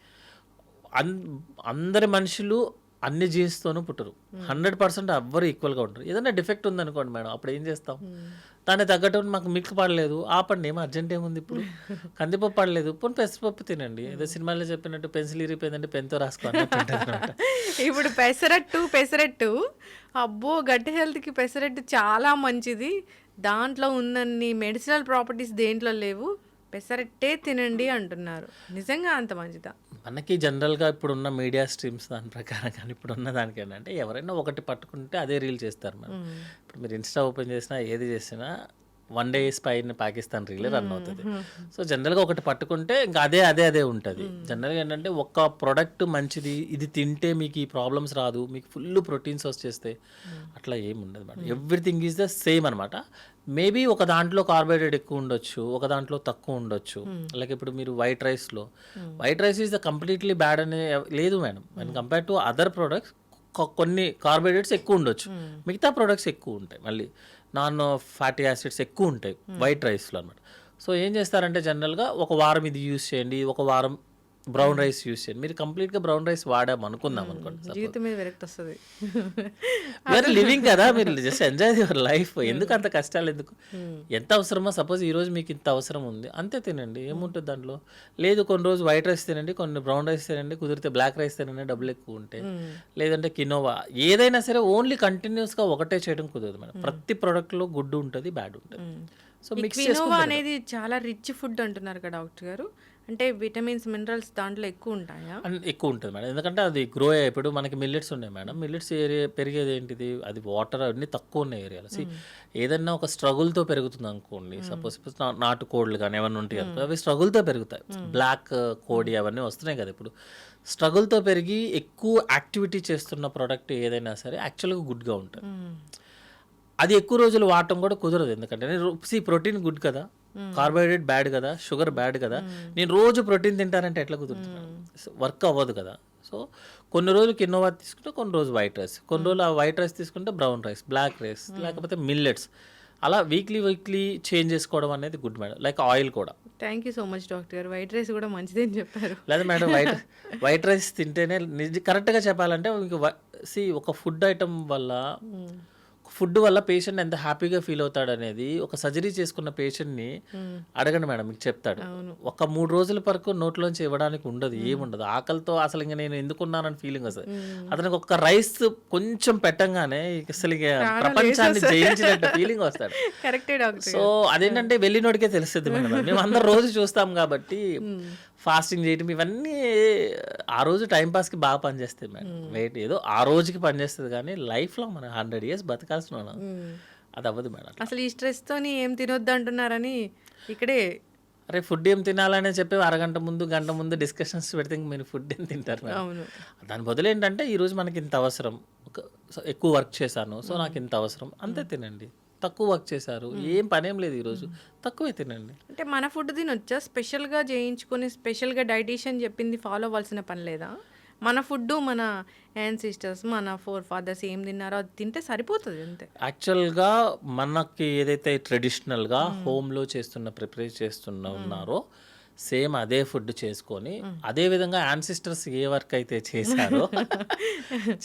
అందరి మనుషులు అన్ని జీన్స్తోనూ పుట్టరు, 100% ఎవ్వరు ఈక్వల్గా ఉంటారు. ఏదైనా డిఫెక్ట్ ఉందనుకోండి మేడం, అప్పుడు ఏం చేస్తాం? దాన్ని తగ్గట్టు మాకు మిల్క్ పడలేదు, ఆపండి, ఏమో అర్జెంట్ ఏముంది ఇప్పుడు. కందిపప్పు పడలేదు, పోనీ పెసరపప్పు తినండి. ఏదో సినిమాలో చెప్పినట్టు పెన్సిల్ ఇరిగిపోయిందంటే పెన్తో రాసుకోవాలి. ఇప్పుడు పెసరట్టు అబ్బో, గట్టి హెల్త్కి పెసరట్టు చాలా మంచిది. దాంట్లో ఉన్నన్ని మెడిసినల్ ప్రాపర్టీస్ దేంట్లో లేవు. పెసరట్టే తినండి అంటున్నారు. నిజంగా అంత మంచిదా? మనకి జనరల్గా ఇప్పుడున్న మీడియా స్ట్రీమ్స్ దాని ప్రకారం కానీ ఇప్పుడున్న దానికి ఏంటంటే ఎవరైనా ఒకటి పట్టుకుంటే అదే రీల్ చేస్తారు మేడం. ఇప్పుడు మీరు ఇన్స్టా ఓపెన్ చేసినా ఏది చేసినా 1 day పైన పాకిస్తాన్ రీల్ రన్ అవుతుంది. సో జనరల్గా ఒకటి పట్టుకుంటే ఇంకా అదే ఉంటుంది. జనరల్గా ఏంటంటే ఒక ప్రోడక్ట్ మంచిది, ఇది తింటే మీకు ఈ ప్రాబ్లమ్స్ రాదు, మీకు ఫుల్ ప్రోటీన్స్ వచ్చేస్తే అట్లా ఏమి ఉండదు madam. Everything is the same అనమాట. మేబీ ఒక దాంట్లో కార్బోహైడ్రేట్ ఎక్కువ ఉండొచ్చు, ఒక దాంట్లో తక్కువ ఉండొచ్చు. లైక్ ఇప్పుడు మీరు white rice is the completely bad అనే లేదు madam. And compare to other products కొన్ని కార్బోహైడ్రేట్స్ ఎక్కువ ఉండొచ్చు, మిగతా ప్రొడక్ట్స్ ఎక్కువ ఉంటాయి, మళ్ళీ నాన్ ఫ్యాటీ యాసిడ్స్ ఎక్కువ ఉంటాయి వైట్ రైస్లో అనమాట. సో ఏం చేస్తారంటే జనరల్గా ఒక వారం ఇది యూస్ చేయండి, ఒక వారం బ్రౌన్ రైస్ యూస్ చేయండి. మీరు కంప్లీట్గా బ్రౌన్ రైస్ వాడాం అనుకుందాం అనుకోండి, జీవితం మీద విరక్తి వస్తుంది. మీరు లివింగ్ కదా, మీరు జస్ట్ ఎంజాయ్ యువర్ లైఫ్. ఎందుకు అంత కష్టాలు ఎందుకు? ఎంత అవసరమో, సపోజ్ ఈరోజు మీకు ఇంత అవసరం ఉంది అంతే తినండి, ఏముంటుంది దాంట్లో. లేదు కొన్ని రోజు వైట్ రైస్ తినండి, కొన్ని బ్రౌన్ రైస్ తినండి, కుదిరితే బ్లాక్ రైస్ తినండి డబ్బులు ఎక్కువ ఉంటాయి, లేదంటే కినోవా. ఏదైనా సరే ఓన్లీ కంటిన్యూస్గా ఒకటే చేయడం కుదరదు మేడం. ప్రతి ప్రోడక్ట్లో గుడ్ ఉంటుంది, బ్యాడ్ ఉంటుంది. సో మిక్స్ క్వినోవా అనేది చాలా రిచ్ ఫుడ్ అంటున్నారు కదా డాక్టర్ గారు. అంటే విటమిన్స్ మినరల్స్ దాంట్లో ఎక్కువ ఉంటాయా? ఎక్కువ ఉంటుంది మేడం. ఎందుకంటే అది గ్రో ఇప్పుడు మనకి మిల్లెట్స్ ఉన్నాయి మేడం. మిల్లెట్స్ ఏరియా పెరిగేది ఏంటిది, అది వాటర్ అన్నీ తక్కువ ఉన్న ఏరియాలో. ఏదన్నా ఒక స్ట్రగుల్తో పెరుగుతుంది అనుకోండి, సపోజ్ నాటుకోళ్ళు కానీ ఏమన్నా ఉంటాయి అనుకో, అవి స్ట్రగుల్తో పెరుగుతాయి. బ్లాక్ కోడి అవన్నీ వస్తున్నాయి కదా ఇప్పుడు. స్ట్రగుల్తో పెరిగి ఎక్కువ యాక్టివిటీ చేస్తున్న ప్రోడక్ట్ ఏదైనా సరే యాక్చువల్గా గుడ్గా ఉంటుంది. అది ఎక్కువ రోజులు వాడటం కూడా కుదరదు. ఎందుకంటే ప్రోటీన్ గుడ్ కదా, కార్బోహైడ్రేట్ బ్యాడ్ కదా, షుగర్ బ్యాడ్ కదా. నేను రోజు ప్రోటీన్ తింటానంటే ఎట్లా కుదురుతుంది? వర్క్ అవ్వదు కదా. సో కొన్ని రోజులు కినోవా తీసుకుంటే, కొన్ని రోజు వైట్ రైస్, కొన్ని రోజులు ఆ వైట్ రైస్ తీసుకుంటే బ్రౌన్ రైస్, బ్లాక్ రైస్, లేకపోతే మిల్లెట్స్, అలా వీక్లీ చేంజ్ చేసుకోవడం అనేది గుడ్ మేడం. లైక్ ఆయిల్ కూడా. Thank you so much doctor గారు. వైట్ రైస్ కూడా మంచిది అని చెప్పారు. లేదా మేడం వైట్ రైస్ తింటేనే కరెక్ట్గా చెప్పాలంటే మీకు ఒక ఫుడ్ ఐటమ్ వల్ల ఫుడ్ వల్ల పేషెంట్ ఎంత హ్యాపీగా ఫీల్ అవుతాడు అనేది ఒక సర్జరీ చేసుకున్న పేషెంట్ని అడగండి మేడం, మీకు చెప్తాడు. ఒక 3 రోజుల వరకు నోట్లోంచి ఇవ్వడానికి ఉండదు, ఏముండదు. ఆకలితో అసలు ఇంకా నేను ఎందుకున్నానని ఫీలింగ్ వస్తుంది అతనికి. ఒక రైస్ కొంచెం పెట్టంగానే అసలు ప్రపంచాన్ని జయించినట్టు ఫీలింగ్ వస్తాడు. సో అదేంటంటే వెళ్ళినోడికే తెలుస్తుంది మేడం. మేము అందరు రోజు చూస్తాం కాబట్టి ఫాస్టింగ్ చేయటం ఇవన్నీ ఆ రోజు టైంపాస్కి బాగా పనిచేస్తాయి మేడం. వెయిట్ ఏదో ఆ రోజుకి పనిచేస్తుంది కానీ లైఫ్లో మనం 100 years బతకాల్సిన అది అవ్వదు మేడం. అసలు ఈ స్ట్రెస్తో ఏం తినొద్దు అంటున్నారని ఇక్కడే అరే ఫుడ్ ఏం తినాలని చెప్పి అరగంట ముందు గంట ముందు డిస్కషన్స్ పెడితే మీరు ఫుడ్ ఏం తింటారు మేడం. దాని బదులు ఏంటంటే ఈరోజు మనకి ఇంత అవసరం, ఎక్కువ వర్క్ చేశాను సో నాకు ఇంత అవసరం, అంతే తినండి. తక్కువ వర్క్ చేశారు, ఏం పనేం లేదు ఈరోజు, తక్కువే తినండి. అంటే మన ఫుడ్ తినొచ్చా? స్పెషల్గా చేయించుకొని స్పెషల్గా డైటీషియన్ చెప్పింది ఫాలో అవ్వాల్సిన పని లేదా? మన ఫుడ్ మన యాన్సిస్టర్స్ మన ఫోర్ఫాదర్స్ ఏం తిన్నారో అది తింటే సరిపోతుంది అంతే. యాక్చువల్గా మనకి ఏదైతే ట్రెడిషనల్గా హోమ్లో ప్రిపేర్ ఉన్నారో సేమ్ అదే ఫుడ్ చేసుకొని అదే విధంగా యాన్సిస్టర్స్ ఏ వర్క్ అయితే చేశారో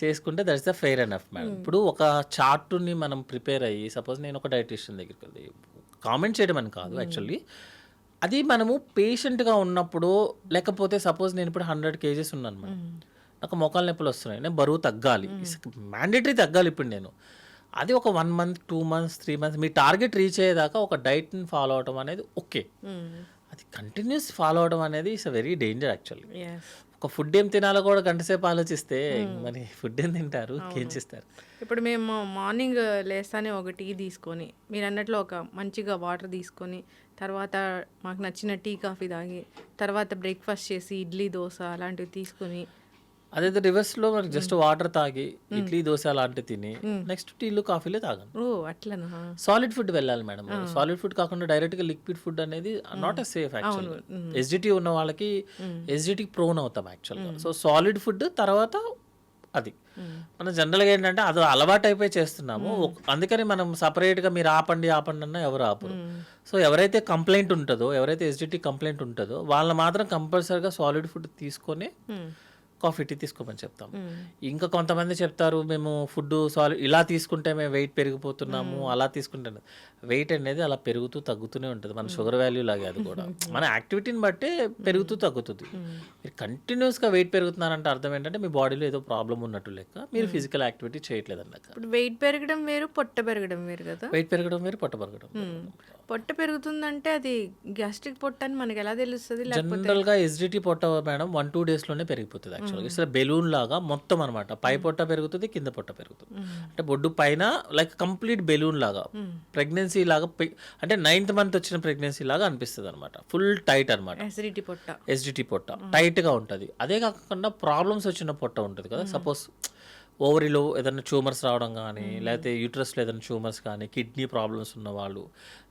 చేసుకుంటే that's the fair enough madam. ఇప్పుడు ఒక చార్ట్ని మనం ప్రిపేర్ అయ్యి, సపోజ్ నేను ఒక డైటీషియన్ దగ్గరికి వెళ్ళి కామెంట్ చేయడం అని కాదు, యాక్చువల్లీ అది మనము పేషెంట్గా ఉన్నప్పుడు, లేకపోతే సపోజ్ నేను ఇప్పుడు 100 kgs ఉన్నాను మేడం, నాకు మోకాలు నొప్పులు వస్తున్నాయి, నేను బరువు తగ్గాలి, మ్యాండేటరీ తగ్గాలి ఇప్పుడు నేను. అది ఒక 1 month 2 months 3 months మీ టార్గెట్ రీచ్ అయ్యేదాకా ఒక డైట్ని ఫాలో అవడం అనేది ఓకే. అది కంటిన్యూస్ ఫాలో అవడం అనేది ఇట్స్ వెరీ డేంజర్ యాక్చువల్లీ. ఒక ఫుడ్ ఏం తినాలో కూడా గంటసేపు ఆలోచిస్తే మరి ఫుడ్ ఏం తింటారు, ఏం చేస్తారు? ఇప్పుడు మేము మార్నింగ్ లేస్తానే ఒక టీ తీసుకొని, మీరు అన్నట్లు ఒక మంచిగా వాటర్ తీసుకొని, తర్వాత మాకు నచ్చిన టీ కాఫీ తాగి, తర్వాత బ్రేక్ఫాస్ట్ చేసి ఇడ్లీ దోశ అలాంటివి తీసుకొని అదైతే రివర్స్లో మనకి జస్ట్ వాటర్ తాగి ఇడ్లీ దోశ లాంటివి తిని నెక్స్ట్ టీలు కాఫీలే తాగను. ఓ అట్లనా? సాలిడ్ ఫుడ్ వెళ్ళాలి మేడం. సాలిడ్ ఫుడ్ కాకుండా డైరెక్ట్గా లిక్విడ్ ఫుడ్ అనేది నాట్ ఎ సేఫ్ యాక్చువల్గా. ఎస్జిటి ఉన్న వాళ్ళకి ఎస్జిటికి ప్రోన్ అవుతాం యాక్చువల్గా. సో సాలిడ్ ఫుడ్ తర్వాత అది మనం జనరల్గా ఏంటంటే అది అలవాటు అయిపోయి చేస్తున్నాము. అందుకని మనం సపరేట్గా మీరు ఆపండి అన్న ఎవరు ఆపరు. సో ఎవరైతే కంప్లైంట్ ఉంటుందో, ఎవరైతే ఎస్జిటి కంప్లైంట్ ఉంటుందో వాళ్ళు మాత్రం కంపల్సరీగా సాలిడ్ ఫుడ్ తీసుకొని కాఫీ టీ తీసుకోమని చెప్తాం. ఇంకా కొంతమంది చెప్తారు మేము ఫుడ్ సాలిడ్ ఇలా తీసుకుంటే మేము వెయిట్ పెరిగిపోతున్నాము, అలా తీసుకుంటే వెయిట్ అనేది అలా పెరుగుతూ తగ్గుతూనే ఉంటుంది. మన షుగర్ వాల్యూ లాగే అది కూడా మన యాక్టివిటీని బట్టే పెరుగుతూ తగ్గుతుంది. మీరు కంటిన్యూస్గా వెయిట్ పెరుగుతున్నారంటే అర్థం ఏంటంటే మీ బాడీలో ఏదో ప్రాబ్లం ఉన్నట్టు లెక్క, మీరు ఫిజికల్ యాక్టివిటీ చేయట్లేదు అన్నక్క. ఇప్పుడు వెయిట్ పెరగడం వేరు, పొట్ట పెరగడం వేరు కదా? వెయిట్ పెరగడం వేరు, పొట్ట పెరగడం. పొట్ట పెరుగుతుందంటే అది గ్యాస్ట్రిక్ పొట్ట అని మనకి ఎలా తెలుస్తుంది? జనరల్గా ఎస్జిటి పొట్ట మేడం 1-2 డేస్లోనే పెరిగిపోతుంది యాక్చువల్గా. ఇట్లా బెలూన్ లాగా మొత్తం అనమాట. పై పొట్ట పెరుగుతుంది, కింద పొట్ట పెరుగుతుంది. అంటే బొడ్డు పైన లైక్ కంప్లీట్ బెలూన్ లాగా ప్రెగ్నెన్సీ లాగా, అంటే 9th month వచ్చిన ప్రెగ్నెన్సీ లాగా అనిపిస్తుంది అనమాట. ఫుల్ టైట్ అనమాట. ఎస్జిటి పొట్ట టైట్ గా ఉంటుంది. అదే కాకుండా ప్రాబ్లమ్స్ వచ్చిన పొట్ట ఉంటుంది కదా, సపోజ్ ఓవరీలో ఏదైనా ట్యూమర్స్ రావడం కానీ, లేకపోతే యూట్రస్లో ఏదైనా ట్యూమర్స్ కానీ, కిడ్నీ ప్రాబ్లమ్స్ ఉన్న వాళ్ళు,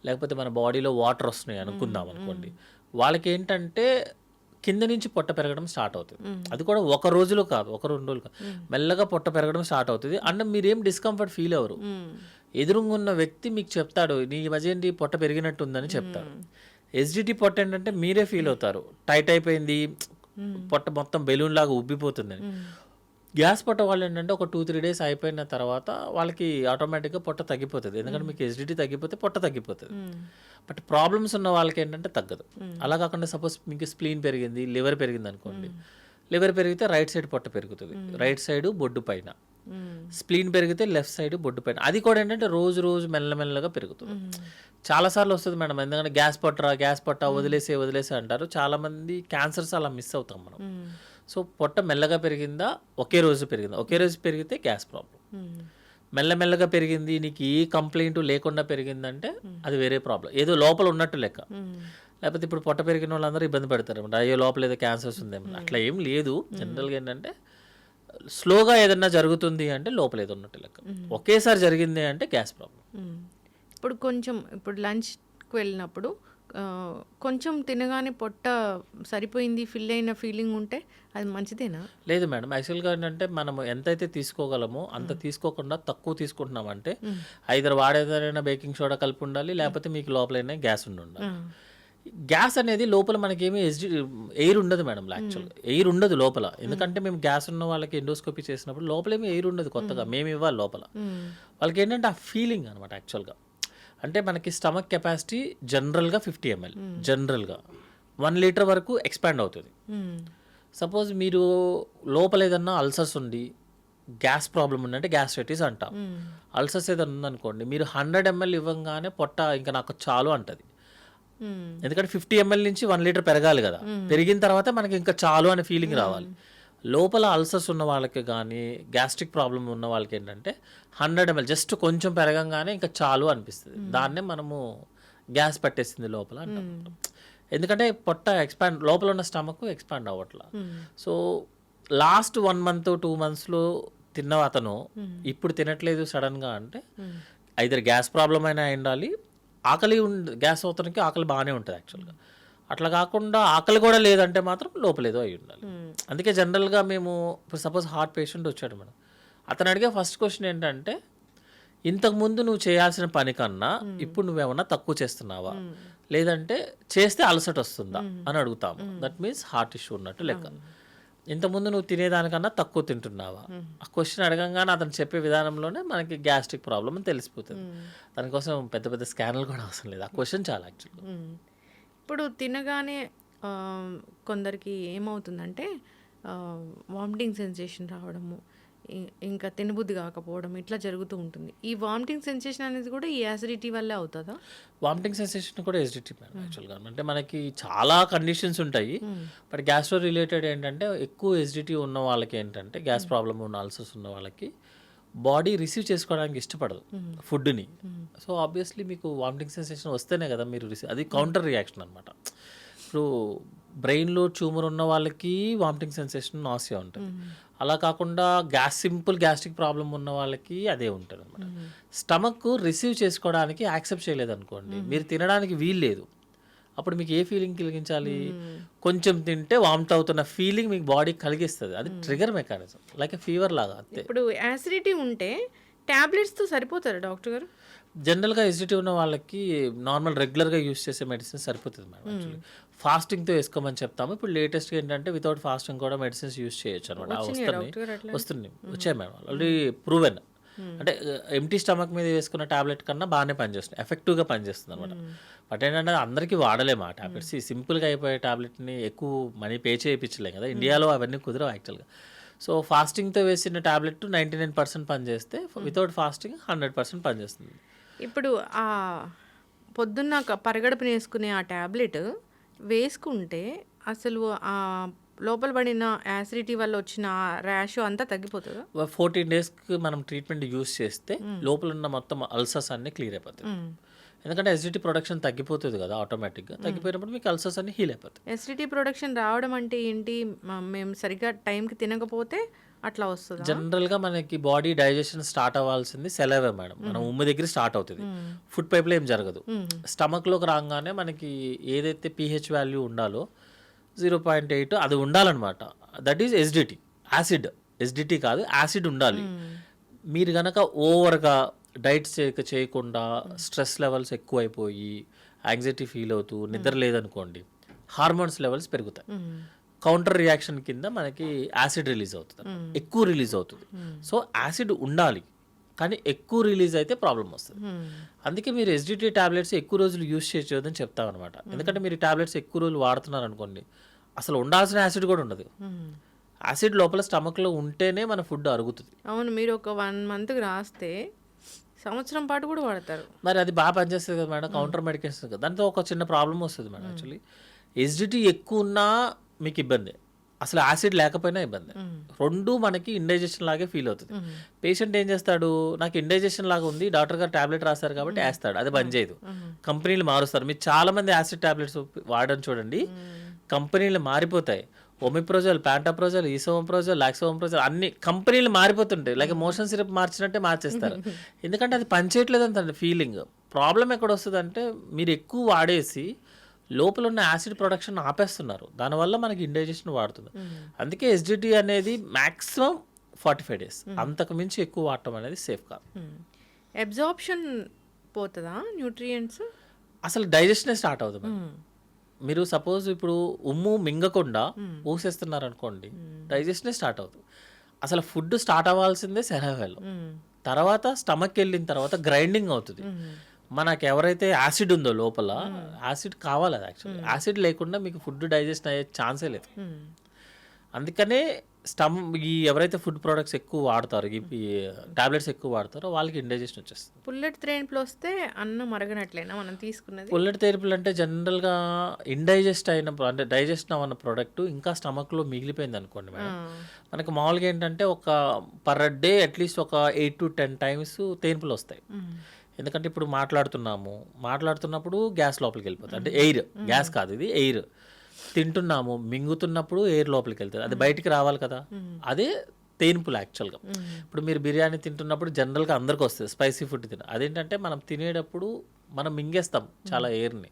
లేకపోతే మన బాడీలో వాటర్ వస్తున్నాయి అనుకుందాం అనుకోండి, వాళ్ళకి ఏంటంటే కింద నుంచి పొట్ట పెరగడం స్టార్ట్ అవుతుంది. అది కూడా ఒక రోజులో కాదు, 1-2 రోజులు కాదు, మెల్లగా పొట్ట పెరగడం స్టార్ట్ అవుతుంది. అంటే మీరేం డిస్కంఫర్ట్ ఫీల్ అవ్వరు. ఎదురుగున్న వ్యక్తి మీకు చెప్తాడు నీ మధ్య ఏంటి పొట్ట పెరిగినట్టుందని చెప్తాడు. ఎస్జిటి పొట్ట ఏంటంటే మీరే ఫీల్ అవుతారు టైట్ అయిపోయింది, పొట్ట మొత్తం బెలూన్ లాగా ఉబ్బిపోతుంది. గ్యాస్ పొట్ట వాళ్ళు ఏంటంటే ఒక 2-3 days అయిపోయిన తర్వాత వాళ్ళకి ఆటోమేటిక్గా పొట్ట తగ్గిపోతుంది. ఎందుకంటే మీకు ఎస్జిటి తగ్గిపోతే పొట్ట తగ్గిపోతుంది. బట్ ప్రాబ్లమ్స్ ఉన్న వాళ్ళకి ఏంటంటే తగ్గదు. అలా కాకుండా సపోజ్ మీకు స్ప్లీన్ పెరిగింది, లివర్ పెరిగింది అనుకోండి, లివర్ పెరిగితే రైట్ సైడ్ పొట్ట పెరుగుతుంది, రైట్ సైడ్ బొడ్డు పైన. స్ప్లీన్ పెరిగితే లెఫ్ట్ సైడ్ బొడ్డు పైన. అది కూడా ఏంటంటే రోజు రోజు మెల్లమెల్లగా పెరుగుతుంది. చాలాసార్లు వస్తుంది మేడం. ఎందుకంటే గ్యాస్ పొట్ట వదిలేసే అంటారు. చాలామంది క్యాన్సర్స్ అలా మిస్ అవుతాం మనం. సో పొట్ట మెల్లగా పెరిగిందా, ఒకే రోజు పెరిగితే గ్యాస్ ప్రాబ్లం. మెల్లమెల్లగా పెరిగింది, నీకు ఏ కంప్లైంట్ లేకుండా పెరిగిందంటే అది వేరే ప్రాబ్లం, ఏదో లోపల ఉన్నట్టు లెక్క. లేకపోతే ఇప్పుడు పొట్ట పెరిగిన వాళ్ళందరూ ఇబ్బంది పడతారు అనమాట, అయ్యో లోపల ఏదో క్యాన్సర్స్ ఉందేమో. అట్లా ఏం లేదు. జనరల్గా ఏంటంటే స్లోగా ఏదన్నా జరుగుతుంది అంటే లోపల ఏదో ఉన్నట్టు లెక్క. ఒకేసారి జరిగింది అంటే గ్యాస్ ప్రాబ్లం. ఇప్పుడు లంచ్కి వెళ్ళినప్పుడు కొంచెం తినగానే పొట్ట సరిపోయింది ఫిల్ అయిన ఫీలింగ్ ఉంటే అది మంచిదేనా? లేదు మేడం, యాక్చువల్గా ఏంటంటే మనం ఎంతైతే తీసుకోగలమో అంత తీసుకోకుండా తక్కువ తీసుకుంటున్నామంటే ఐదర్ వాడేదైనా బేకింగ్ సోడా కలిపి ఉండాలి, లేకపోతే మీకు లోపలైనా గ్యాస్ ఉండాలి. గ్యాస్ అనేది లోపల మనకేమీ ఎయిర్ ఉండదు మేడం. యాక్చువల్గా ఎయిర్ ఉండదు లోపల. ఎందుకంటే మేము గ్యాస్ ఉన్న వాళ్ళకి ఎండోస్కోపీ చేసినప్పుడు లోపలేమీ ఎయిర్ ఉండదు. కొత్తగా మేము ఇవ్వాలి లోపల. వాళ్ళకి ఏంటంటే ఆ ఫీలింగ్ అనమాట. యాక్చువల్గా అంటే మనకి స్టమక్ కెపాసిటీ జనరల్గా 50 ml, జనరల్గా 1 liter వరకు ఎక్స్పాండ్ అవుతుంది. సపోజ్ మీరు లోపల ఏదన్నా అల్సర్స్ ఉండి గ్యాస్ ప్రాబ్లం ఉందంటే గ్యాస్ట్రైటిస్ అంటాం. అల్సర్స్ ఏదైనా ఉందనుకోండి, మీరు 100 ml ఇవ్వగానే పొట్ట ఇంకా నాకు చాలు అంటది. ఎందుకంటే 50 ml నుంచి 1 liter పెరగాలి కదా. పెరిగిన తర్వాత మనకి ఇంకా చాలు అనే ఫీలింగ్ రావాలి. లోపల అల్సర్స్ ఉన్న వాళ్ళకి కానీ గ్యాస్ట్రిక్ ప్రాబ్లం ఉన్న వాళ్ళకి ఏంటంటే 100 ml జస్ట్ కొంచెం పెరగంగానే ఇంకా చాలు అనిపిస్తుంది. దాన్నే మనము గ్యాస్ పట్టేసింది లోపల అంటాం. ఎందుకంటే పొట్ట ఎక్స్పాండ్, లోపల ఉన్న స్టమక్ ఎక్స్పాండ్ అవ్వట్లా. సో లాస్ట్ 1 month 2 monthsలో తిన్న అతను ఇప్పుడు తినట్లేదు సడన్గా అంటే ఐదర్ గ్యాస్ ప్రాబ్లం అయినా ఉండాలి, ఆకలి గ్యాస్ అవుతానికి ఆకలి బాగానే ఉంటుంది యాక్చువల్గా. అట్లా కాకుండా ఆకలి కూడా లేదంటే మాత్రం లోపలేదో అయి ఉండాలి. అందుకే జనరల్గా మేము ఇప్పుడు సపోజ్ హార్ట్ పేషెంట్ వచ్చాడు మేడం, అతను అడిగే ఫస్ట్ క్వశ్చన్ ఏంటంటే ఇంతకుముందు నువ్వు చేయాల్సిన పని కన్నా ఇప్పుడు నువ్వేమన్నా తక్కువ చేస్తున్నావా, లేదంటే చేస్తే అలసట వస్తుందా అని అడుగుతాము. దట్ మీన్స్ హార్ట్ ఇష్యూ ఉన్నట్టు లెక్క. ఇంతకుముందు నువ్వు తినేదానికన్నా తక్కువ తింటున్నావా? ఆ క్వశ్చన్ అడగంగానే అతను చెప్పే విధానంలోనే మనకి గ్యాస్ట్రిక్ ప్రాబ్లం అని తెలిసిపోతుంది. దానికోసం పెద్ద పెద్ద స్కాన్లు కూడా అవసరం లేదు. ఆ క్వశ్చన్ చాలా యాక్చువల్గా. ఇప్పుడు తినగానే కొందరికి ఏమవుతుందంటే వామిటింగ్ సెన్సేషన్ రావడము, ఇంకా తినబుద్ధి కాకపోవడం ఇట్లా జరుగుతూ ఉంటుంది. ఈ వామిటింగ్ సెన్సేషన్ అనేది కూడా ఈ యాసిడిటీ వల్లే అవుతుందా? వామిటింగ్ సెన్సేషన్ కూడా ఎసిడిటీ మేడం యాక్చువల్గా. అంటే మనకి చాలా కండిషన్స్ ఉంటాయి. బట్ గ్యాస్ట్రో రిలేటెడ్ ఏంటంటే ఎక్కువ ఎసిడిటీ ఉన్న వాళ్ళకి ఏంటంటే గ్యాస్ ప్రాబ్లమ్ ఉన్న అల్సర్స్ ఉన్న వాళ్ళకి బాడీ రిసీవ్ చేసుకోవడానికి ఇష్టపడదు ఫుడ్ని. సో ఆబ్వియస్లీ మీకు వామిటింగ్ సెన్సేషన్ వస్తేనే కదా మీరు అది కౌంటర్ రియాక్షన్ అనమాట. ఇప్పుడు బ్రెయిన్‌లో ట్యూమర్ ఉన్న వాళ్ళకి వామిటింగ్ సెన్సేషన్, నాసియా ఉంటది. అలా కాకుండా సింపుల్ గ్యాస్ట్రిక్ ప్రాబ్లమ్ ఉన్న వాళ్ళకి అదే ఉంటదనమాట. స్టమక్ రిసీవ్ చేసుకోవడానికి యాక్సెప్ట్ చేయలేదనుకోండి, మీరు తినడానికి వీల్లేదు. అప్పుడు మీకు ఏ ఫీలింగ్ కలిగించాలి? కొంచెం తింటే వామిట్ అవుతున్న ఫీలింగ్ మీకు బాడీకి కలిగిస్తది. అది trigger mechanism. Like a fever లాగా అంతే. ఇప్పుడు యాసిడిటీ ఉంటే టాబ్లెట్స్‌తో సరిపోతారా డాక్టర్ గారు? జనరల్‌గా ఎసిడిటీ ఉన్న వాళ్ళకి నార్మల్ రెగ్యులర్‌గా యూజ్ చేసే మెడిసిన్ సరిపోతది మేడం యాక్చువల్లీ. ఫాస్టింగ్‌తో వేసుకోమని చెప్తాము. ఇప్పుడు లేటెస్ట్‌గా ఏంటంటే వితౌట్ ఫాస్టింగ్ కూడా మెడిసిన్స్ యూజ్ చేయొచ్చు అనమాట. వచ్చినాయా డాక్టర్ గారు అట్లా? వస్తున్నాయి. వచ్చాయి మేడం. Already proven. అంటే ఎంప్టీ స్టమక్ మీద వేసుకున్న టాబ్లెట్ కన్నా బాగానే పనిచేస్తుంది. ఎఫెక్టివ్‌గా పనిచేస్తుంది అనమాట. బట్ ఏంటంటే అందరికీ వాడలేము ఆ టాబ్లెట్స్. ఈ సింపుల్‌గా అయిపోయే టాబ్లెట్‌ని ఎక్కువ మనీ పే చేయించలేం కదా. ఇండియాలో అవన్నీ కుదరవు యాక్చువల్‌గా. సో ఫాస్టింగ్‌తో వేసిన టాబ్లెట్ 99% పనిచేస్తే వితౌట్ ఫాస్టింగ్ 100% పనిచేస్తుంది. ఇప్పుడు పొద్దున్న పరిగడుపున వేసుకునే ఆ టాబ్లెట్ వేసుకుంటే అసలు లోపల పడిన యాసిడిటీ వల్ల వచ్చిన ర్యాష్ అంతా తగ్గిపోతుందా? 14 డేస్‌కి మనం ట్రీట్మెంట్ యూజ్ చేస్తే లోపల ఉన్న మొత్తం అల్సర్స్ అన్నీ క్లియర్ అయిపోతాయి. ఎందుకంటే ఎసిడిటీ ప్రొడక్షన్ తగ్గిపోతుంది కదా ఆటోమేటిక్‌గా. తగ్గిపోయినప్పుడు మీకు అల్సర్స్ అన్నీ హీల్ అయిపోతాయి. ఎసిడిటీ ప్రొడక్షన్ రావడం అంటే ఏంటి? మేము సరిగ్గా టైంకి తినకపోతే అట్లా వస్తుందా? జనరల్‌గా మనకి బాడీ డైజెషన్ స్టార్ట్ అవ్వాల్సింది సెలవే మేడం. మనం ఉమ్ము దగ్గర స్టార్ట్ అవుతుంది. ఫుడ్ పైప్‌లో ఏం జరగదు. స్టమక్‌లోకి రాగానే మనకి ఏదైతే పీహెచ్ వాల్యూ ఉండాలో 0.8 అది ఉండాలన్నమాట. That is acidity. ఎసిడిటీ కాదు, యాసిడ్ ఉండాలి. మీరు గనక ఓవర్‌గా డైట్ చేయకుండా స్ట్రెస్ లెవెల్స్ ఎక్కువైపోయి యాంగ్జైటీ ఫీల్ అవుతూ నిద్ర లేదనుకోండి, హార్మోన్స్ లెవెల్స్ పెరుగుతాయి. కౌంటర్ రియాక్షన్ కింద మనకి యాసిడ్ రిలీజ్ అవుతుంది. ఎక్కువ రిలీజ్ అవుతుంది. సో యాసిడ్ ఉండాలి, కానీ ఎక్కువ రిలీజ్ అయితే ప్రాబ్లం వస్తుంది. అందుకే మీరు ఎసిడిటీ టాబ్లెట్స్ ఎక్కువ రోజులు యూజ్ చేయొద్దని చెప్తాం అనమాట. ఎందుకంటే మీరు టాబ్లెట్స్ ఎక్కువ రోజులు వాడుతున్నారు అనుకోండి, అసలు ఉండాల్సిన యాసిడ్ కూడా ఉండదు. యాసిడ్ లోపల స్టమక్లో ఉంటేనే మన ఫుడ్ అరుగుతుంది. అవును, మీరు ఒక 1 మంత్కి రాస్తే సంవత్సరం పాటు కూడా వాడతారు. మరి అది బాగా పనిచేస్తుంది కదా మేడం. కౌంటర్ మెడికేషన్ కదా. దాంతో ఒక చిన్న ప్రాబ్లం వస్తుంది మేడం. యాక్చువల్లీ ఎసిడిటీ ఎక్కువ ఉన్నా మీకు ఇబ్బంది, అసలు యాసిడ్ లేకపోయినా ఇబ్బంది. రెండు మనకి ఇండైజెషన్ లాగే ఫీల్ అవుతుంది. పేషెంట్ ఏం చేస్తాడు, నాకు ఇండైజెషన్ లాగా ఉంది, డాక్టర్ గారు టాబ్లెట్ రాస్తారు కాబట్టి వేస్తాడు, అది బంద్ చేయదు. కంపెనీలు మారుస్తారు. మీరు చాలా మంది యాసిడ్ టాబ్లెట్స్ వాడడం చూడండి, కంపెనీలు మారిపోతాయి. ఒమిప్రోజోల్, ప్యాంటాప్రోజోల్, ఈసోమప్రోజోల్, లాక్సోమప్రోజోల్ అన్ని కంపెనీలు మారిపోతుంటాయి. లైక్ మోషన్ సిరప్ మార్చినట్టే మార్చేస్తారు. ఎందుకంటే అది పనిచేయట్లేదు అంత ఫీలింగ్. ప్రాబ్లం ఎక్కడ వస్తుంది అంటే మీరు ఎక్కువ వాడేసి లోపల ఉన్న యాసిడ్ ప్రొడక్షన్ ఆపేస్తున్నారు. దానివల్ల మనకి ఇండైజెషన్ వాడుతుంది. అందుకే ఎస్డిటీ అనేది మ్యాక్సిమం 45 డేస్, అంతకు మించి ఎక్కువ వాడటం అనేది సేఫ్ కాదు. అబ్జార్ప్షన్ పోతుందా న్యూట్రియంట్స్? అసలు డైజెషనే స్టార్ట్ అవుతుంది. మీరు సపోజ్ ఇప్పుడు ఉమ్ము మింగకుండా ఊసేస్తున్నారు అనుకోండి, డైజెషనే స్టార్ట్ అవుతుంది. అసలు ఫుడ్ స్టార్ట్ అవ్వాల్సిందే సెరవేలో, తర్వాత స్టమక్ వెళ్ళిన తర్వాత గ్రైండింగ్ అవుతుంది. మనకు ఎవరైతే యాసిడ్ ఉందో లోపల, యాసిడ్ కావాలి అది యాక్చువల్లీ. యాసిడ్ లేకుండా మీకు ఫుడ్ డైజెస్ట్ అయ్యే ఛాన్సే లేదు. అందుకనే ఈ ఎవరైతే ఫుడ్ ప్రోడక్ట్స్ ఎక్కువ వాడతారో, ఈ టాబ్లెట్స్ ఎక్కువ వాడతారో వాళ్ళకి ఇండైజెషన్ వచ్చేస్తుంది. పుల్లెట్ థెరపీలు వస్తే అన్నం మరగనట్లేనా మనం తీసుకున్నది? పుల్లెట్ థెరపీలు అంటే జనరల్గా ఇండైజెస్ట్ అయిన అంటే డైజెస్ట్ అవ్వన్న ప్రోడక్ట్ ఇంకా స్టమక్లో మిగిలిపోయింది అనుకోండి మేడం, మనకి మామూలుగా ఏంటంటే ఒక పర్ డే అట్లీస్ట్ ఒక 8 to 10 టైమ్స్ తేన్పులు వస్తాయి. ఎందుకంటే ఇప్పుడు మాట్లాడుతున్నప్పుడు గ్యాస్ లోపలికి వెళ్ళిపోతుంది. అంటే ఎయిర్, గ్యాస్ కాదు ఇది ఎయిర్. తింటున్నాము, మింగుతున్నప్పుడు ఎయిర్ లోపలికి వెళ్తుంది, అది బయటికి రావాలి కదా, అదే తేన్పులు యాక్చువల్గా. ఇప్పుడు మీరు బిర్యానీ తింటున్నప్పుడు జనరల్గా అందరికి వస్తుంది స్పైసీ ఫుడ్ అదేంటంటే మనం తినేటప్పుడు మనం మింగేస్తాం చాలా ఎయిర్ని,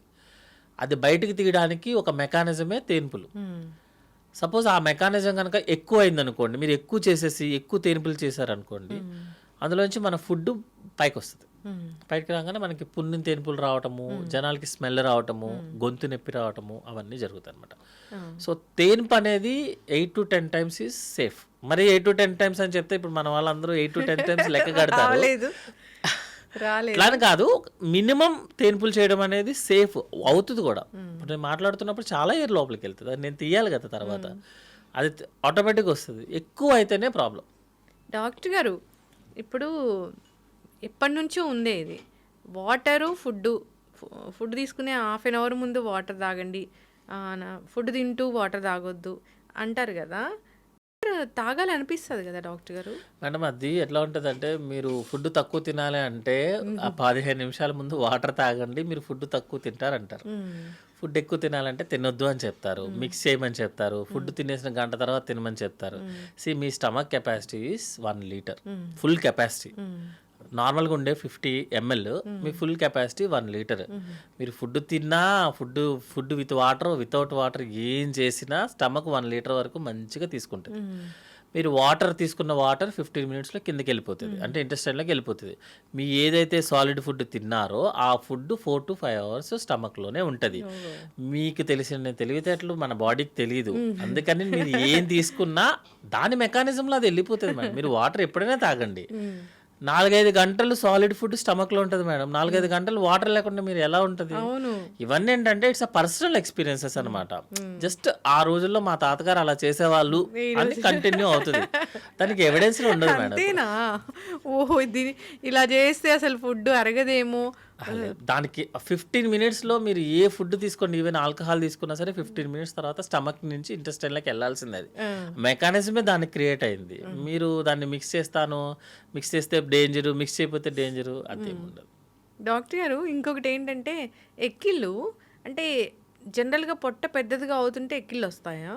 అది బయటికి తీయడానికి ఒక మెకానిజమే తేన్పులు. సపోజ్ ఆ మెకానిజం కనుక ఎక్కువ అయిందనుకోండి, మీరు ఎక్కువ చేసేసి ఎక్కువ తేన్పులు చేశారనుకోండి, అందులోంచి మన ఫుడ్ పైకి వస్తుంది. పైకి రాగానే మనకి పుణ్యం తేన్పులు రావటము, జనాలకి స్మెల్ రావటము, గొంతు నొప్పి రావటము, అవన్నీ జరుగుతాయి అనమాట. సో తేన్పు అనేది 8 to 10 టైమ్స్ ఈజ్ సేఫ్. మరి 8 to 10 టైమ్స్ అని చెప్తే ఇప్పుడు మన వాళ్ళందరూ 8 to 10 టైమ్స్ లెక్క కడతారు. ఇలానే కాదు, మినిమం తేన్పులు చేయడం అనేది సేఫ్ అవుతుంది కూడా. ఇప్పుడు నేను మాట్లాడుతున్నప్పుడు చాలా ఎయిర్ లోపలికి వెళ్తుంది, అది నేను తీయాలి కదా తర్వాత, అది ఆటోమేటిక్గా వస్తుంది. ఎక్కువ అయితేనే ప్రాబ్లం. డాక్టర్ గారు, ఇప్పుడు ఎప్పటి నుంచో ఉందే ఇది, వాటరు ఫుడ్ తీసుకునే 1/2 అవర్ ముందు వాటర్ తాగండి, ఫుడ్ తింటూ వాటర్ తాగొద్దు అంటారు కదా. వాటర్ తాగాలనిపిస్తది కదా డాక్టర్ గారు? మేడం అది ఎట్లా ఉంటదంటే, మీరు ఫుడ్ తక్కువ తినాలి అంటే ఆ 15 నిమిషాల ముందు వాటర్ తాగండి, మీరు ఫుడ్ తక్కువ తింటారంటారు. ఫుడ్ ఎక్కువ తినాలంటే తినొద్దు అని చెప్తారు, మిక్స్ చేయమని చెప్తారు, ఫుడ్ తినేసిన గంట తర్వాత తినమని చెప్తారు. మీ stomach capacity is 1 litre, full capacity. నార్మల్గా ఉండే 50 ml, మీ ఫుల్ కెపాసిటీ 1 లీటర్. మీరు ఫుడ్ తిన్నా, food with water, without water ఏం చేసినా స్టమక్ 1 లీటర్ వరకు మంచిగా తీసుకుంటుంది. మీరు వాటర్ తీసుకున్న వాటర్ 15 మినిట్స్లో కిందకి వెళ్ళిపోతుంది, అంటే ఇంటెస్టైన్లోకి వెళ్ళిపోతుంది. మీ ఏదైతే సాలిడ్ ఫుడ్ తిన్నారో ఆ ఫుడ్ 4 to 5 hours స్టమక్లోనే ఉంటుంది. మీకు తెలిసిన తెలివితేటలు మన బాడీకి తెలియదు, అందుకని మీరు ఏం తీసుకున్నా దాని మెకానిజంలో అది వెళ్ళిపోతుంది మేడం. మీరు వాటర్ ఎప్పుడైనా తాగండి. 4-5 గంటలు సాలిడ్ ఫుడ్ స్టమక్లో ఉంటుంది మేడం, 4-5 గంటలు వాటర్ లేకుండా మీరు ఎలా ఉంటుంది? ఇవన్నీ ఏంటంటే ఇట్స్ అ పర్సనల్ ఎక్స్పీరియన్సెస్ అనమాట. జస్ట్ ఆ రోజుల్లో మా తాతగారు అలా చేసేవాళ్ళు అని కంటిన్యూ అవుతుంది, దానికి ఎవిడెన్స్ ఉండదు మేడం. అంతేనా? ఓహో, ఇది ఇలా చేస్తే అసలు ఫుడ్ అరగదేమో. దానికి 15 మినిట్స్లో మీరు ఏ ఫుడ్ తీసుకోండి, ఈవెన్ ఆల్కహాల్ తీసుకున్నా సరే 15 మినిట్స్ తర్వాత స్టమక్ నుంచి ఇంటెస్టైన్లోకి వెళ్ళాల్సింది. అది మెకానిజమే దానికి క్రియేట్ అయింది. మీరు దాన్ని మిక్స్ చేస్తే డేంజరు, మిక్స్ చేయకపోతే డేంజరు, అదేం ఉండదు. డాక్టర్ గారు ఇంకొకటి ఏంటంటే, ఎక్కిళ్ళు అంటే జనరల్గా పొట్ట పెద్దదిగా అవుతుంటే ఎక్కిళ్ళు వస్తాయా?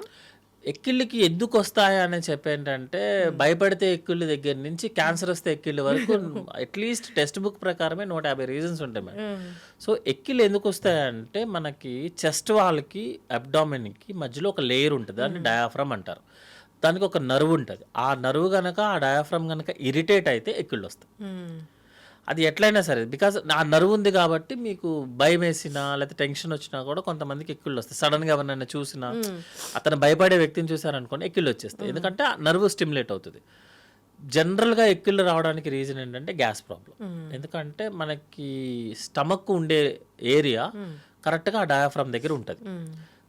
ఎక్కిళ్ళకి ఎందుకు వస్తాయా అని చెప్పేంటంటే, భయపడితే ఎక్కిళ్ళ దగ్గర నుంచి క్యాన్సర్ వస్తే ఎక్కిళ్ళ వరకు అట్లీస్ట్ టెక్స్ట్ బుక్ ప్రకారమే 150 రీజన్స్ ఉంటాయి మేడం. సో ఎక్కిళ్ళు ఎందుకు వస్తాయంటే, మనకి చెస్ట్ వాళ్ళకి అబ్డామిన్కి మధ్యలో ఒక లేయర్ ఉంటుంది, దాన్ని డయాఫ్రమ్ అంటారు. దానికి ఒక నర్వ్ ఉంటుంది. ఆ నర్వ్ కనుక, ఆ డయాఫ్రమ్ కనుక ఇరిటేట్ అయితే ఎక్కిళ్ళు వస్తాయి. అది ఎట్లయినా సరే, బికాజ్ ఆ నర్వ్ ఉంది కాబట్టి మీకు భయం వేసినా లేకపోతే టెన్షన్ వచ్చినా కూడా కొంతమందికి ఎక్కిళ్ళు వస్తాయి. సడన్గా ఎవరినైనా చూసినా, అతను భయపడే వ్యక్తిని చూసారనుకోండి ఎక్కిళ్ళు వచ్చేస్తాయి, ఎందుకంటే ఆ నర్వ్ స్టిమ్యులేట్ అవుతుంది. జనరల్గా ఎక్కిళ్ళు రావడానికి రీజన్ ఏంటంటే గ్యాస్ ప్రాబ్లం. ఎందుకంటే మనకి స్టమక్ ఉండే ఏరియా కరెక్ట్గా ఆ డయాఫ్రమ్ దగ్గర ఉంటుంది.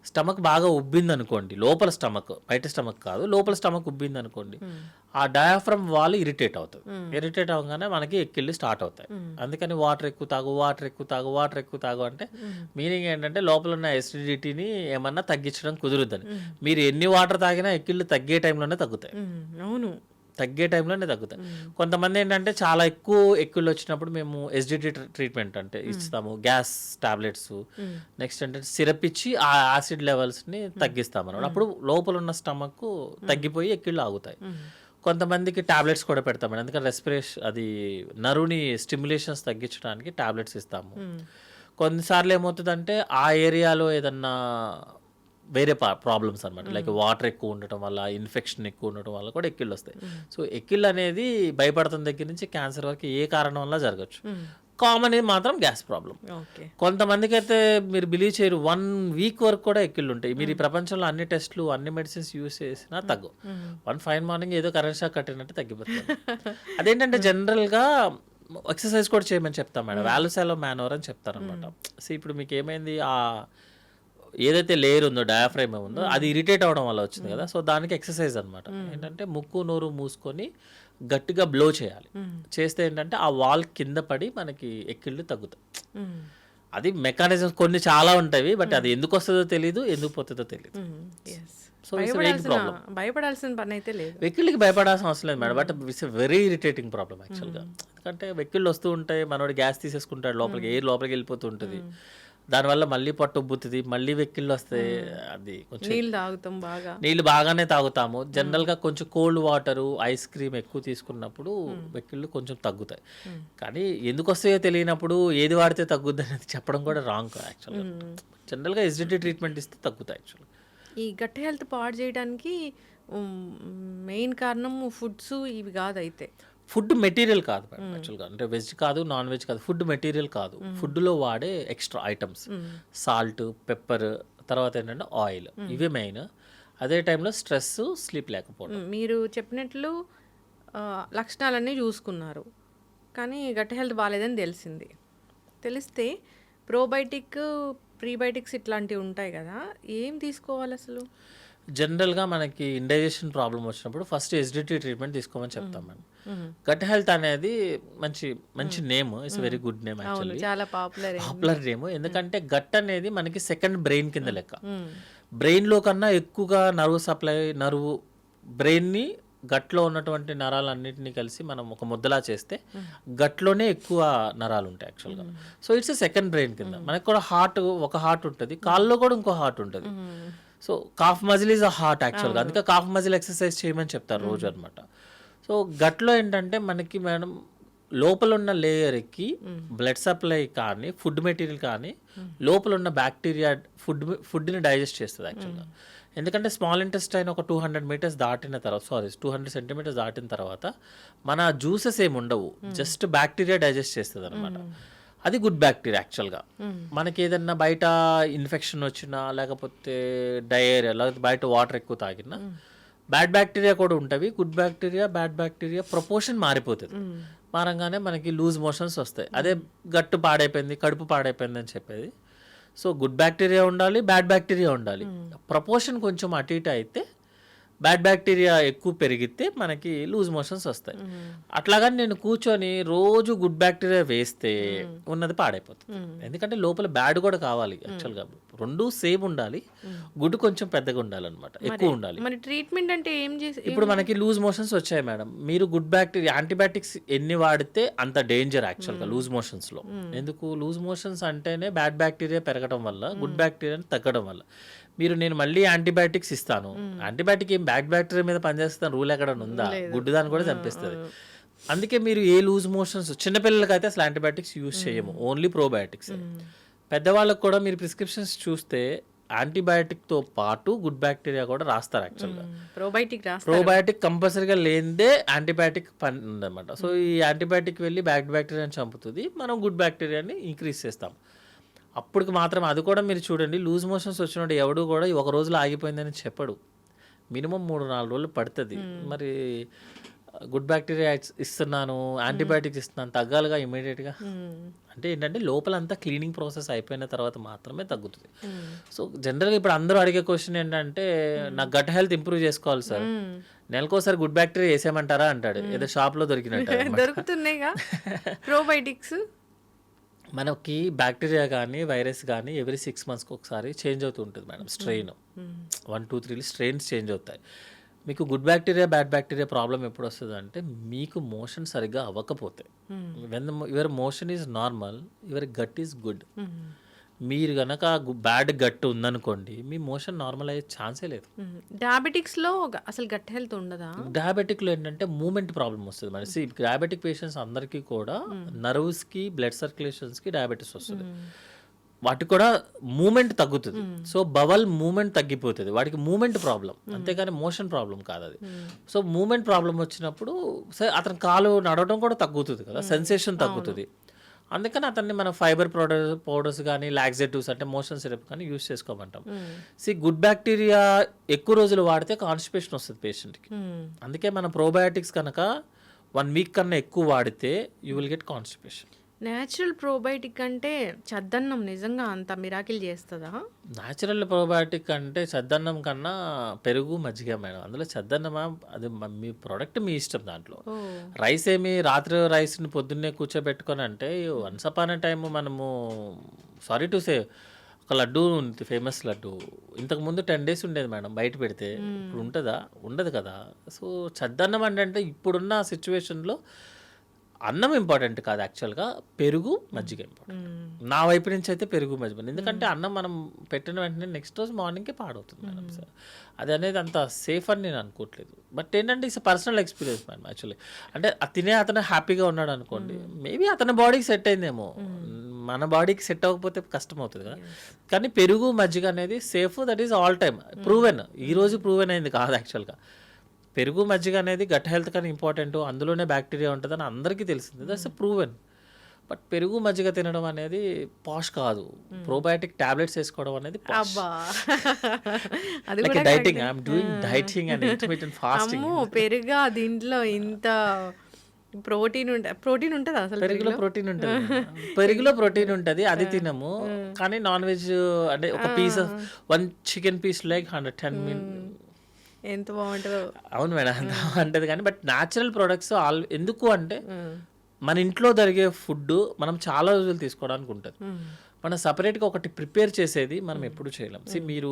స్టమక్ బాగా ఉబ్బింది అనుకోండి, లోపల స్టమక్, బయట స్టమక్ కాదు, లోపల స్టమక్ ఉబ్బింది అనుకోండి, ఆ డయాఫ్రమ్ వాల్ ఇరిటేట్ అవుతుంది. ఇరిటేట్ అవగానే మనకి ఎక్కిళ్ళు స్టార్ట్ అవుతాయి. అందుకని వాటర్ ఎక్కువ తాగు అంటే మీనింగ్ ఏంటంటే లోపల ఉన్న ఎసిడిటీని ఏమన్నా తగ్గించడం కుదురుద్దని. మీరు ఎన్ని వాటర్ తాగినా ఎక్కిళ్ళు తగ్గే టైంలోనే తగ్గుతాయి. అవును, తగ్గే టైంలోనే తగ్గుతాయి. కొంతమంది ఏంటంటే చాలా ఎక్కువ ఎక్కిళ్ళు వచ్చినప్పుడు మేము ఎస్డిటి ట్రీట్మెంట్ అంటే ఇస్తాము, గ్యాస్ టాబ్లెట్స్, నెక్స్ట్ అంటే సిరప్ ఇచ్చి ఆ యాసిడ్ లెవెల్స్ని తగ్గిస్తాం అన్నమాట. అప్పుడు లోపల ఉన్న స్టమక్ తగ్గిపోయి ఎక్కిళ్ళు ఆగుతాయి. కొంతమందికి టాబ్లెట్స్ కూడా పెడతాం, ఎందుకంటే రెస్పిరేషన్ అది నరుని స్టిమ్యులేషన్స్ తగ్గించడానికి టాబ్లెట్స్ ఇస్తాము. కొన్నిసార్లు ఏమవుతుందంటే ఆ ఏరియాలో ఏదన్నా వేరే ప్రాబ్లమ్స్ అనమాట, లైక్ వాటర్ ఎక్కువ ఉండటం వల్ల, ఇన్ఫెక్షన్ ఎక్కువ ఉండటం వల్ల కూడా ఎక్కిళ్ళు వస్తాయి. సో ఎక్కిళ్ళు అనేది భయపడుతున్న దగ్గర నుంచి క్యాన్సర్ వరకు ఏ కారణం వల్ల జరగచ్చు. కామన్ మాత్రం గ్యాస్ ప్రాబ్లం. కొంతమందికి అయితే మీరు బిలీవ్ చేయరు, 1 వీక్ వరకు కూడా ఎక్కిళ్ళు ఉంటాయి. మీరు ఈ ప్రపంచంలో అన్ని టెస్టులు, అన్ని మెడిసిన్స్ యూస్ చేసినా తగ్గు. 1 ఫైన్ మార్నింగ్ ఏదో కరెంట్ షాక్ కట్టినట్టు తగ్గిపోతుంది. అదేంటంటే జనరల్గా ఎక్సర్సైజ్ కూడా చేయమని చెప్తాం మేడం, వాల్యూసాలో మ్యానోర్ అని చెప్తారనమాట. సో ఇప్పుడు మీకు ఏమైంది, ఆ ఏదైతే లేయర్ ఉందో, డయాఫ్రైమ్ ఉందో, అది ఇరిటేట్ అవడం వల్ల వచ్చింది కదా. సో దానికి ఎక్సర్సైజ్ అనమాట. ఏంటంటే ముక్కు నోరు మూసుకొని గట్టిగా బ్లో చేయాలి. చేస్తే ఏంటంటే ఆ వాల్ కింద పడి మనకి ఎక్కిళ్ళు తగ్గుతాయి. అది మెకానిజం కొన్ని చాలా ఉంటాయి, బట్ అది ఎందుకు వస్తుందో తెలియదు, ఎందుకు పోతుందో తెలియదు. సో భయపడాల్సిన పని అయితే లేదు, వెక్కిళ్ళకి భయపడాల్సిన అవసరం లేదు madam. But it's very irritating problem యాక్చువల్గా. ఎందుకంటే వెక్కిళ్ళు వస్తూ ఉంటాయి, మనోడు గ్యాస్ తీసేసుకుంటాడు, లోపలికి ఎయిర్ లోపలికి వెళ్ళిపోతూ ఉంటుంది, దానివల్ల మళ్ళీ పొట్ట ఉబ్బుతుంది, మళ్ళీ వెక్కిళ్ళు వస్తాయి. అది కొంచెం నీళ్ళు బాగానే తాగుతాము. జనరల్గా కొంచెం కోల్డ్ వాటరు, ఐస్ క్రీమ్ ఎక్కువ తీసుకున్నప్పుడు వెక్కిళ్ళు కొంచెం తగ్గుతాయి. కానీ ఎందుకు వస్తాయో తెలియనప్పుడు ఏది వాడితే తగ్గుద్ది అనేది చెప్పడం కూడా రాంగ్ యాక్చువల్గా. జనరల్గా ఎసిడిటీ ట్రీట్మెంట్ ఇస్తే తగ్గుతాయి యాక్చువల్గా. ఈ గట్ హెల్త్ పాడు చేయడానికి మెయిన్ కారణం ఫుడ్స్ ఇవి కాదు. అయితే ఫుడ్ మెటీరియల్ కాదు మేడం యాక్చువల్గా, అంటే వెజ్ కాదు, నాన్ వెజ్ కాదు, ఫుడ్ మెటీరియల్ కాదు. ఫుడ్లో వాడే ఎక్స్ట్రా ఐటమ్స్, సాల్ట్, పెప్పర్, తర్వాత ఏంటంటే ఆయిల్, ఇవే మెయిన్. అదే టైంలో స్ట్రెస్, స్లీప్ లేకపోవడం. మీరు చెప్పినట్లు లక్షణాలన్నీ చూసుకున్నారు, కానీ గట్ హెల్త్ బాగాలేదని తెలిస్తే ప్రోబయోటిక్, ప్రీబయోటిక్స్ ఇట్లాంటివి ఉంటాయి కదా, ఏం తీసుకోవాలి అసలు? జనరల్గా మనకి ఇండైజెషన్ ప్రాబ్లం వచ్చినప్పుడు ఫస్ట్ ఎసిడిటీ ట్రీట్మెంట్ తీసుకోమని చెప్తాం మనం. గట్ హెల్త్ అనేది మంచి name, it's very good name actually, చాలా పాపులర్ నేమ్. ఎందుకంటే గట్ అనేది మనకి సెకండ్ బ్రెయిన్ కింద లెక్క. బ్రెయిన్లో కన్నా ఎక్కువగా నర్వ్ సప్లై, నర్వ్ బ్రెయిన్ని గట్లో ఉన్నటువంటి నరాలన్నింటినీ కలిసి మనం ఒక ముద్దలా చేస్తే గట్లోనే ఎక్కువ నరాలు ఉంటాయి యాక్చువల్గా. సో ఇట్స్ సెకండ్ బ్రెయిన్ కింద. మనకు కూడా ఒక హార్ట్ ఉంటుంది, కాల్లో కూడా ఇంకో హార్ట్ ఉంటుంది. So cough muscle is a heart యాక్చువల్గా, అందుకే కాఫ్ మజిల్ ఎక్సర్సైజ్ చేయమని చెప్తారు రోజు అనమాట. సో గట్లో ఏంటంటే మనకి మేడం లోపల ఉన్న లేయర్కి బ్లడ్ సప్లై కానీ ఫుడ్ మెటీరియల్ కానీ లోపల ఉన్న బ్యాక్టీరియా ఫుడ్ని డైజెస్ట్ చేస్తుంది యాక్చువల్గా. ఎందుకంటే స్మాల్ ఇంటెస్టైన్ ఒక 200 మీటర్స్ దాటిన తర్వాత 200 సెంటీమీటర్స్ దాటిన తర్వాత మన జ్యూసెస్ ఏమి ఉండవు, జస్ట్ బ్యాక్టీరియా డైజెస్ట్ చేస్తుంది అనమాట. అది గుడ్ బ్యాక్టీరియా యాక్చువల్గా. మనకి ఏదన్నా బయట ఇన్ఫెక్షన్ వచ్చినా లేకపోతే డయేరియా లేకపోతే బయట వాటర్ ఎక్కువ తాగినా బ్యాడ్ బ్యాక్టీరియా కూడా ఉంటుంది. Good bacteria bad bacteria proportion మారిపోతుంది. మారంగానే మనకి లూజ్ మోషన్స్ వస్తాయి. అదే గట్టు పాడైపోయింది, కడుపు పాడైపోయింది అని చెప్పేది. సో గుడ్ బ్యాక్టీరియా ఉండాలి, బ్యాడ్ బ్యాక్టీరియా ఉండాలి. ప్రపోర్షన్ కొంచెం అటు ఇటు అయితే బ్యాడ్ బ్యాక్టీరియా ఎక్కువ పెరిగితే మనకి లూజ్ మోషన్స్ వస్తాయి. అట్లాగని నేను కూర్చొని రోజు గుడ్ బ్యాక్టీరియా వేస్తే ఉన్నది పాడైపోతుంది. ఎందుకంటే లోపల బ్యాడ్ కూడా కావాలి యాక్చువల్గా. రెండు సేమ్ ఉండాలి, గుడ్ కొంచెం పెద్దగా ఉండాలన్నమాట, ఎక్కువ ఉండాలి. మరి ట్రీట్మెంట్ అంటే ఏం చేసి ఇప్పుడు మనకి లూజ్ మోషన్స్ వచ్చాయి మేడం, మీరు గుడ్ బ్యాక్టీరియా యాంటీబయాటిక్స్ ఎన్ని వాడితే అంత డేంజర్ యాక్చువల్గా లూజ్ మోషన్స్లో. ఎందుకు లూజ్ మోషన్స్ అంటేనే బ్యాడ్ బ్యాక్టీరియా పెరగడం వల్ల, గుడ్ బ్యాక్టీరియా తగ్గడం వల్ల. నేను మళ్ళీ యాంటీబయాటిక్స్ ఇస్తాను, యాంటీబయాటిక్ ఏం బ్యాడ్ బ్యాక్టీరియా మీద పనిచేస్తాను రూల్ ఎక్కడ ఉందా? గుడ్డు దాన్ని కూడా చంపిస్తుంది. అందుకే మీరు ఏ లూజ్ మోషన్స్ చిన్నపిల్లలకి అయితే అసలు యాంటీబయాటిక్స్ యూజ్ చేయము, ఓన్లీ ప్రోబయాటిక్స్. పెద్దవాళ్ళకి కూడా మీరు చూస్తే యాంటీబయాటిక్తో పాటు గుడ్ బ్యాక్టీరియా కూడా రాస్తారు యాక్చువల్గా. ప్రోబయాటిక్ కంపల్సరీగా లేనిదే యాంటీబయాటిక్ పని ఉందన్నమాట. సో ఈ యాంటీబయాటిక్ వెళ్ళి బ్యాడ్ బ్యాక్టీరియాని చంపుతుంది, మనం గుడ్ బ్యాక్టీరియాని ఇంక్రీజ్ చేస్తాం. అప్పటికి మాత్రం అది కూడా మీరు చూడండి, లూజ్ మోషన్స్ వచ్చినప్పుడు ఎవడు కూడా ఒక రోజులో ఆగిపోయిందని చెప్పడు, మినిమం 3-4 రోజులు పడుతుంది. మరి గుడ్ బ్యాక్టీరియా ఇస్తున్నాను, యాంటీబయాటిక్స్ ఇస్తున్నాను, తగ్గాలిగా ఇమీడియట్గా. అంటే ఏంటంటే లోపల అంతా క్లీనింగ్ ప్రాసెస్ అయిపోయిన తర్వాత మాత్రమే తగ్గుతుంది. సో జనరల్గా ఇప్పుడు అందరూ అడిగే క్వశ్చన్ ఏంటంటే, నాకు గట్ హెల్త్ ఇంప్రూవ్ చేసుకోవాలి సార్, నెలకోసారి గుడ్ బ్యాక్టీరియా వేసేయమంటారా అంటాడు, ఏదో షాప్లో దొరికినట్టు. దొరుకుతున్నాయిగా ప్రోబయోటిక్స్. మనకి బ్యాక్టీరియా కానీ వైరస్ కానీ ఎవ్రీ 6 monthsకి ఒకసారి చేంజ్ అవుతూ ఉంటుంది మేడం. స్ట్రెయిన్ 1, 2, 3 స్ట్రెయిన్స్ చేంజ్ అవుతాయి. మీకు good bacteria bad bacteria problem ఎప్పుడు వస్తుంది అంటే, మీకు మోషన్ సరిగ్గా అవ్వకపోతే. When your motion is normal, your gut is good. మీరు కనుక బ్యాడ్ గట్ ఉందనుకోండి, మీ మోషన్ నార్మల్ అయ్యే ఛాన్సే లేదు. డయాబెటిక్స్లో అసలు గట్ హెల్త్ ఉండదా? డయాబెటిక్లో ఏంటంటే మూమెంట్ ప్రాబ్లం వస్తుంది మరి. డయాబెటిక్ పేషెంట్స్ అందరికీ కూడా నర్వ్స్కి బ్లడ్ సర్క్యులేషన్స్కి డయాబెటీస్ వస్తుంది. వాటికి కూడా మూమెంట్ తగ్గుతుంది. సో బవల్ మూమెంట్ తగ్గిపోతుంది, వాడికి మూమెంట్ ప్రాబ్లం, అంతేగాని మోషన్ ప్రాబ్లం కాదు అది. సో మూమెంట్ ప్రాబ్లం వచ్చినప్పుడు అతని కాలు నడవడం కూడా తగ్గుతుంది కదా, సెన్సేషన్ తగ్గుతుంది. అందుకని అతన్ని మనం ఫైబర్ పౌడర్స్ కానీ లాక్సేటివ్స్ అంటే మోషన్ సిరప్ కానీ యూజ్ చేసుకోమంటాం. గుడ్ బ్యాక్టీరియా ఎక్కువ రోజులు వాడితే కాన్స్టిపేషన్ వస్తుంది పేషెంట్కి. అందుకే మన ప్రోబయాటిక్స్ కనుక 1 week కన్నా ఎక్కువ వాడితే you will get constipation. Natural probiotic అంటే చద్దన్నం నిజంగా అంత మిరాకిల్ చేస్తుందా? న్యాచురల్ ప్రోబయాటిక్ అంటే చద్దన్నం కన్నా పెరుగు మజ్జిగ మేడం. అందులో చద్దన్నమా అది మీ ప్రోడక్ట్ మీ ఇష్టం. దాంట్లో రైస్ ఏమి రాత్రి రైస్ని పొద్దున్నే కూర్చోబెట్టుకొని అంటే వన్స్ అపాన్ ఎ టైమ్ మనము సారీ టు సే ఒక లడ్డు ఉంది, ఫేమస్ లడ్డు, ఇంతకుముందు 10 days ఉండేది మేడం బయట పెడితే. ఇప్పుడు ఉంటుందా? ఉండదు కదా. సో చద్దన్నం అంటే ఇప్పుడున్న సిచ్యువేషన్లో అన్నం ఇంపార్టెంట్ కాదు యాక్చువల్గా, పెరుగు మజ్జిగ ఇంపార్టెంట్. నా వైపు నుంచి అయితే పెరుగు మజ్జిగ. ఎందుకంటే అన్నం మనం పెట్టిన వెంటనే నెక్స్ట్ రోజు మార్నింగ్కే పాడవుతుంది మేడం. సార్ అది అనేది అంత సేఫ్ అని నేను అనుకోవట్లేదు. బట్ ఏంటంటే it's personal experience madam actually. అంటే తినే అతను హ్యాపీగా ఉన్నాడు అనుకోండి, మేబీ అతని బాడీకి సెట్ అయిందేమో, మన బాడీకి సెట్ అవ్వకపోతే కష్టం అవుతుంది కదా. కానీ పెరుగు మజ్జిగ అనేది safe, that is all time proven. ఈరోజు ప్రూవెన్ అయింది కాదు యాక్చువల్గా. పెరుగు మజ్జిగ అనేది గట్ హెల్త్ కానీ ఇంపార్టెంట్, అందులోనే బ్యాక్టీరియా ఉంటుందని అందరికీ తెలిసింది, దట్స్ ప్రూవెన్. బట్ పెరుగు మజ్జిగ తినడం అనేది పాష్ కాదు, ప్రోబయాటిక్ టాబ్లెట్స్ వేసుకోవడం అనేది posh. Like dieting, I'm doing dieting and intermittent fasting. పెరుగా దీంట్లో ఇంత ప్రోటీన్ ఉంటుంది అసలు. పెరుగులో ప్రోటీన్ ఉంటుంది, పెరుగులో ప్రోటీన్ ఉంటుంది, అది తినము. కానీ నాన్ వెజ్ అంటే ఒక పీస్ 1 chicken piece లైక్ 110 ఎంత బాగుంటుందో. అవును మేడం, అంత బాగుంటుంది. కానీ బట్ న్యాచురల్ ప్రొడక్ట్స్ ఎందుకు అంటే మన ఇంట్లో జరిగే ఫుడ్ మనం చాలా రోజులు తీసుకోవడానికి ఉంటుంది. మనం సపరేట్గా ఒకటి ప్రిపేర్ చేసేది మనం ఎప్పుడు చేయలేం. మీరు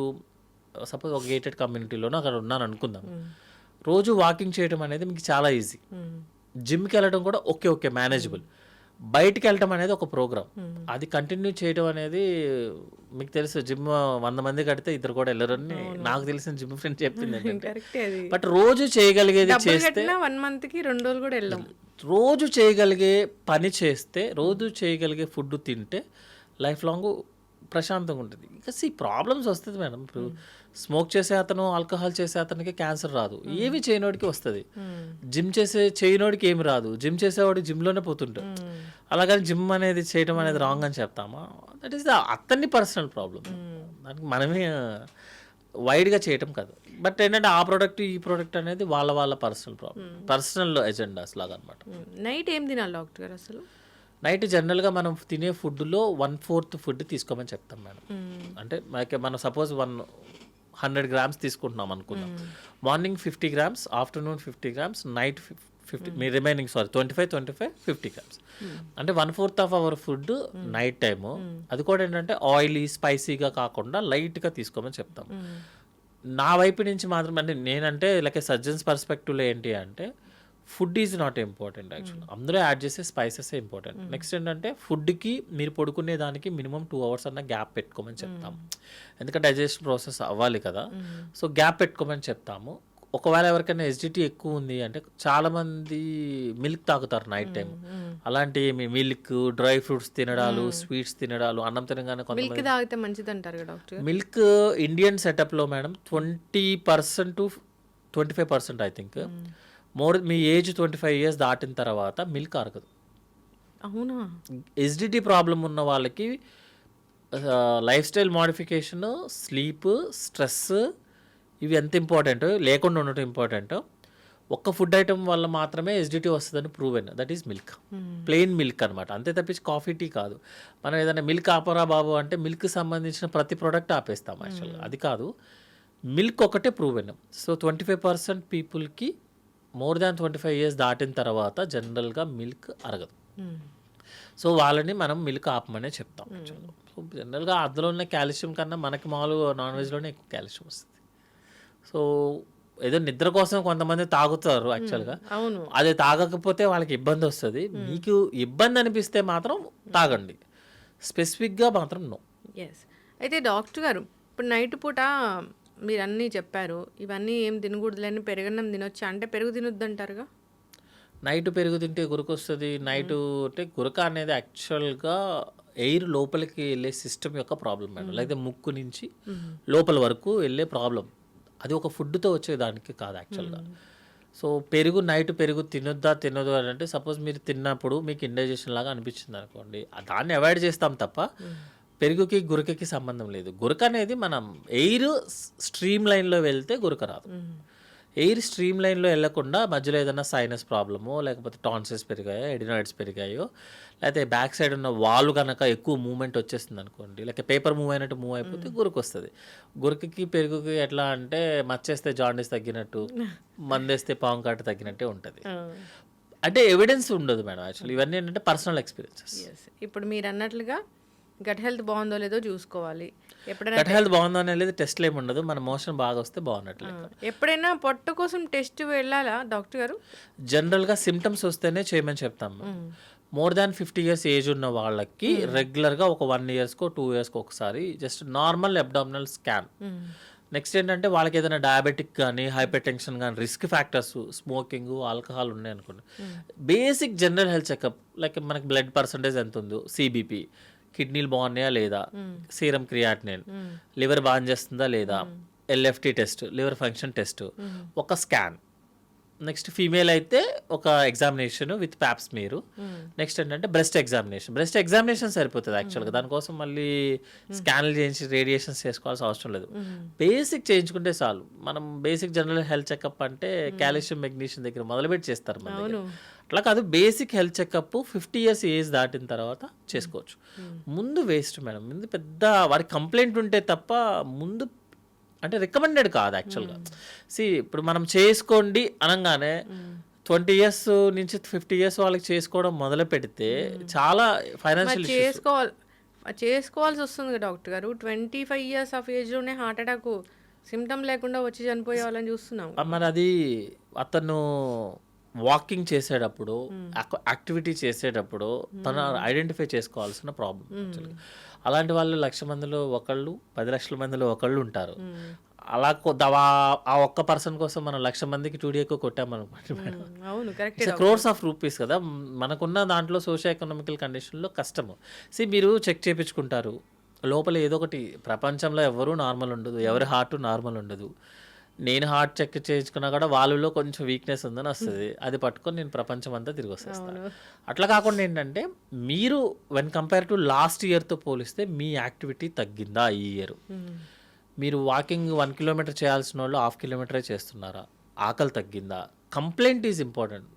సపోజ్ ఒక గేటెడ్ కమ్యూనిటీలోనో అక్కడ ఉన్నాను అనుకుందాం, రోజు వాకింగ్ చేయడం అనేది మీకు చాలా ఈజీ. జిమ్కి వెళ్ళడం కూడా ఓకే మేనేజబుల్. బయటికి వెళ్ళటం అనేది ఒక ప్రోగ్రామ్, అది కంటిన్యూ చేయడం అనేది మీకు తెలుసు. జిమ్ 100 మంది కడితే ఇద్దరు కూడా వెళ్ళరని నాకు తెలిసిన జిమ్ ఫ్రెండ్ చెప్పింది. కరెక్టే అది. బట్ రోజు చేయగలిగేది డబ్బులు చేస్తే, కట్టినా 1 మంత్కి 2 రోజులు కూడా వెళ్ళాం. రోజు చేయగలిగే పని చేస్తే, రోజు చేయగలిగే ఫుడ్ తింటే లైఫ్ లాంగ్ ప్రశాంతంగా ఉంటుంది. ఇంకా ప్రాబ్లమ్స్ వస్తుంది మేడం. ఇప్పుడు స్మోక్ చేసే అతను, ఆల్కహాల్ చేసే అతనికి క్యాన్సర్ రాదు, ఏమి చేయనోడికి వస్తుంది. జిమ్ చేయనోడికి ఏమి రాదు, జిమ్ చేసేవాడు జిమ్లోనే పోతుంటాడు. అలాగని జిమ్ అనేది చేయడం అనేది రాంగ్ అని చెప్తామా? దట్ ఈస్ ద అతన్ని పర్సనల్ ప్రాబ్లం. దానికి మనమే వైడ్గా చేయటం కాదు. బట్ ఏంటంటే ఆ ప్రోడక్ట్ ఈ ప్రోడక్ట్ అనేది వాళ్ళ పర్సనల్ ప్రాబ్లం, పర్సనల్ ఎజెండాస్ లాగా అనమాట. నైట్ ఏం తినాలి డాక్టర్ గారు అసలు? నైట్ జనరల్గా మనం తినే ఫుడ్లో 1/4 ఫుడ్ తీసుకోమని చెప్తాం మేడం. అంటే మనం సపోజ్ 100 grams తీసుకుంటున్నాం అనుకున్నాం. Morning 50 grams, afternoon 50 grams, night 50, మీ రిమైనింగ్ 25, 50 grams. అంటే 1/4 of our food night time. అది కూడా ఏంటంటే ఆయిలీ స్పైసీగా కాకుండా లైట్గా తీసుకోమని చెప్తాం. నా వైపు నుంచి మాత్రం అంటే నేనంటే లైక్ సర్జన్స్ పర్స్పెక్టివ్లో ఏంటి అంటే food is not important actual. అందరూ యాడ్ చేసే స్పైసెస్ ఇంపార్టెంట్. నెక్స్ట్ ఏంటంటే ఫుడ్కి మీరు పడుకునే దానికి మినిమం 2 hours అన్న గ్యాప్ పెట్టుకోమని చెప్తాం. ఎందుకంటే డైజెషన్ ప్రాసెస్ అవ్వాలి కదా. సో గ్యాప్ పెట్టుకోమని చెప్తాము. ఒకవేళ ఎవరికైనా ఎసిడిటీ ఎక్కువ ఉంది అంటే చాలామంది మిల్క్ తాగుతారు నైట్ టైం. అలాంటి మిల్క్, డ్రై ఫ్రూట్స్ తినడాలు, స్వీట్స్ తినడాలు, అన్నం తినగానే మిల్క్ తాగితే మంచిది అంటారు కదా డాక్టర్? మిల్క్ ఇండియన్ సెటప్లో మేడం 20% to 25% ఐ థింక్. మీ ఏజ్ 25 years దాటిన తర్వాత మిల్క్ అరగదు. అవునా? ఎసిడిటీ ప్రాబ్లం ఉన్న వాళ్ళకి life style modification, sleep, stress ఇవి ఎంత ఇంపార్టెంట్, లేకుండా ఉండటం ఇంపార్టెంట్. ఒక్క ఫుడ్ ఐటమ్ వల్ల మాత్రమే ఎసిడిటీ వస్తుందని proven. That is milk, plain milk అనమాట. అంతే తప్పించి కాఫీ, టీ కాదు. మనం ఏదైనా మిల్క్ ఆపరా బాబు అంటే మిల్క్ సంబంధించిన ప్రతి ప్రోడక్ట్ ఆపేస్తాం యాక్చువల్గా. అది కాదు, మిల్క్ ఒకటే ప్రూవెన్. సో 25% పీపుల్కి మోర్ దాన్ 25 years దాటిన తర్వాత జనరల్గా మిల్క్ అరగదు. సో వాళ్ళని మనం మిల్క్ ఆపమనే చెప్తాం. సో జనరల్గా అందులో ఉన్న కాల్షియం కన్నా మనకి మామూలుగా నాన్ వెజ్లోనే ఎక్కువ కాల్షియం వస్తుంది. సో ఏదో నిద్ర కోసం కొంతమంది తాగుతారు యాక్చువల్గా. అది తాగకపోతే వాళ్ళకి ఇబ్బంది వస్తుంది. మీకు ఇబ్బంది అనిపిస్తే మాత్రం తాగండి, స్పెసిఫిక్గా మాత్రం నో. ఎస్. అయితే డాక్టర్ గారు ఇప్పుడు నైట్ పూట మీరు అన్నీ చెప్పారు, ఇవన్నీ ఏం తినకూడదులేని, పెరుగన్నం తినొచ్చా అంటే పెరుగు తినొద్దు అంటారుగా? నైట్ పెరుగు తింటే గురక వస్తుంది. నైట్ అంటే గురక అనేది యాక్చువల్గా ఎయిర్ లోపలికి వెళ్ళే సిస్టమ్ యొక్క ప్రాబ్లం మేడం. లేకపోతే ముక్కు నుంచి లోపల వరకు వెళ్ళే ప్రాబ్లం. అది ఒక ఫుడ్తో వచ్చేదానికి కాదు యాక్చువల్గా. సో నైట్ పెరుగు తినొద్దు అని అంటే సపోజ్ మీరు తిన్నప్పుడు మీకు ఇండైజెషన్ లాగా అనిపించింది అనుకోండి, దాన్ని అవాయిడ్ చేస్తాం తప్ప పెరుగుకి గురకకి సంబంధం లేదు. గురక అనేది మనం ఎయిర్ స్ట్రీమ్ లైన్లో వెళ్తే గురక రాదు. ఎయిర్ స్ట్రీమ్ లైన్లో వెళ్ళకుండా మధ్యలో ఏదైనా సైనస్ ప్రాబ్లమో, లేకపోతే టాన్సిల్స్ పెరిగాయో, ఎడినాయిడ్స్ పెరిగాయో, లేకపోతే బ్యాక్ సైడ్ ఉన్న వాల్ కనుక ఎక్కువ మూవ్మెంట్ వచ్చేస్తుంది అనుకోండి, లేకపోతే పేపర్ మూవ్ అయినట్టు మూవ్ అయిపోతే గురక వస్తుంది. గురకకి పెరుగుకి ఎట్లా అంటే మచ్చేస్తే జాండీస్ తగ్గినట్టు, మందేస్తే పాము కాటు తగ్గినట్టే ఉంటుంది. అంటే ఎవిడెన్స్ ఉండదు మేడం యాక్చువల్లీ. ఇవన్నీ ఏంటంటే పర్సనల్ ఎక్స్పీరియన్సెస్. ఇప్పుడు మీరు అన్నట్లుగా గట్ హెల్త్ బాగుందో లేదో చూసుకోవాలి. ఎప్పుడైనా గట్ హెల్త్ బాగుందో అనేది టెస్ట్లు ఏమి ఉండదు, మన మోషన్ బాగా వస్తే బాగున్నట్లే. ఎప్పుడైనా పొట్ట కోసం టెస్ట్ వెళ్ళాలా డాక్టర్ గారు? జనరల్గా సిమ్టమ్స్ వస్తేనే చేయమని చెప్తాము. మోర్ దాన్ 50 years ఏజ్ ఉన్న వాళ్ళకి రెగ్యులర్గా ఒక 1 yearకో 2 yearsకో ఒకసారి just normal abdominal scan. Next ఏంటంటే వాళ్ళకి ఏదైనా డయాబెటిక్ కానీ, హైపర్ టెన్షన్ కానీ, రిస్క్ ఫ్యాక్టర్స్, స్మోకింగ్, ఆల్కహాల్ ఉన్నాయి అనుకోండి, basic general health checkup like మనకి బ్లడ్ పర్సంటేజ్ ఎంత ఉందో, సిబిపి, కిడ్నీలు బాగున్నాయా లేదా, సీరం క్రియాటినిన్, లివర్ బాగా చేస్తుందా లేదా, LFT test, liver function test, ఒక స్కాన్. నెక్స్ట్ ఫీమేల్ అయితే ఒక ఎగ్జామినేషన్ విత్ ప్యాప్స్ మీరు. నెక్స్ట్ ఏంటంటే బ్రెస్ట్ ఎగ్జామినేషన్ సరిపోతుంది యాక్చువల్గా. దానికోసం మళ్ళీ స్కాన్లు చేయించి రేడియేషన్స్ చేసుకోవాల్సిన అవసరం లేదు. బేసిక్ చేయించుకుంటే చాలు. మనం బేసిక్ జనరల్ హెల్త్ చెకప్ అంటే కాల్షియం, మెగ్నీషియం దగ్గర మొదలుపెట్టి చేస్తారు మన దగ్గర. అట్లా కాదు, basic health checkup 50 years age దాటిన తర్వాత చేసుకోవచ్చు. ముందు వేస్ట్ మేడం. ముందు పెద్ద వారికి కంప్లైంట్ ఉంటే తప్ప ముందు అంటే రికమెండెడ్ కాదు యాక్చువల్గా. ఇప్పుడు మనం చేసుకోండి అనగానే 20 years నుంచి 50 years వాళ్ళకి చేసుకోవడం మొదలు పెడితే చాలా ఫైనాన్షియల్ చేసుకోవాల్సి వస్తుంది కదా డాక్టర్ గారు. 25 years ఆఫ్ ఏజ్లోనే హార్ట్ అటాక్ సిమ్టమ్ లేకుండా వచ్చి చనిపోయే వాళ్ళని చూస్తున్నాం. మరి అది అతను వాకింగ్ చేసేటప్పుడు యాక్టివిటీ చేసేటప్పుడు తను ఐడెంటిఫై చేసుకోవాల్సిన ప్రాబ్లం. అలాంటి వాళ్ళు 1,00,000 మందిలో ఒకళ్ళు, 10 లక్షల మందిలో ఒకళ్ళు ఉంటారు. అలా ఆ ఒక్క పర్సన్ కోసం మనం 1,00,000 మందికి 2D ఎక్కువ కొట్టామనుకోండి మేడం, అవును, కరెక్ట్. క్రోర్స్ ఆఫ్ రూపీస్ కదా. మనకున్న దాంట్లో సోషియో ఎకనామికల్ కండిషన్లో కష్టము. మీరు చెక్ చేయించుకుంటారు, లోపల ఏదో ఒకటి. ప్రపంచంలో ఎవరు నార్మల్ ఉండదు, ఎవరి హార్ట్ నార్మల్ ఉండదు. నేను హార్ట్ చెక్ చేయించుకున్నా కూడా వాళ్ళలో కొంచెం వీక్నెస్ ఉందని వస్తుంది, అది పట్టుకొని నేను ప్రపంచం అంతా తిరిగి వచ్చేస్తాను. అట్లా కాకుండా ఏంటంటే మీరు వెన్ కంపేర్ టు లాస్ట్ ఇయర్తో పోలిస్తే మీ యాక్టివిటీ తగ్గిందా ఈ ఇయర్? మీరు వాకింగ్ 1 కిలోమీటర్ చేయాల్సిన వాళ్ళు 1/2 కిలోమీటరే చేస్తున్నారా? ఆకలి తగ్గిందా? Complaint is important.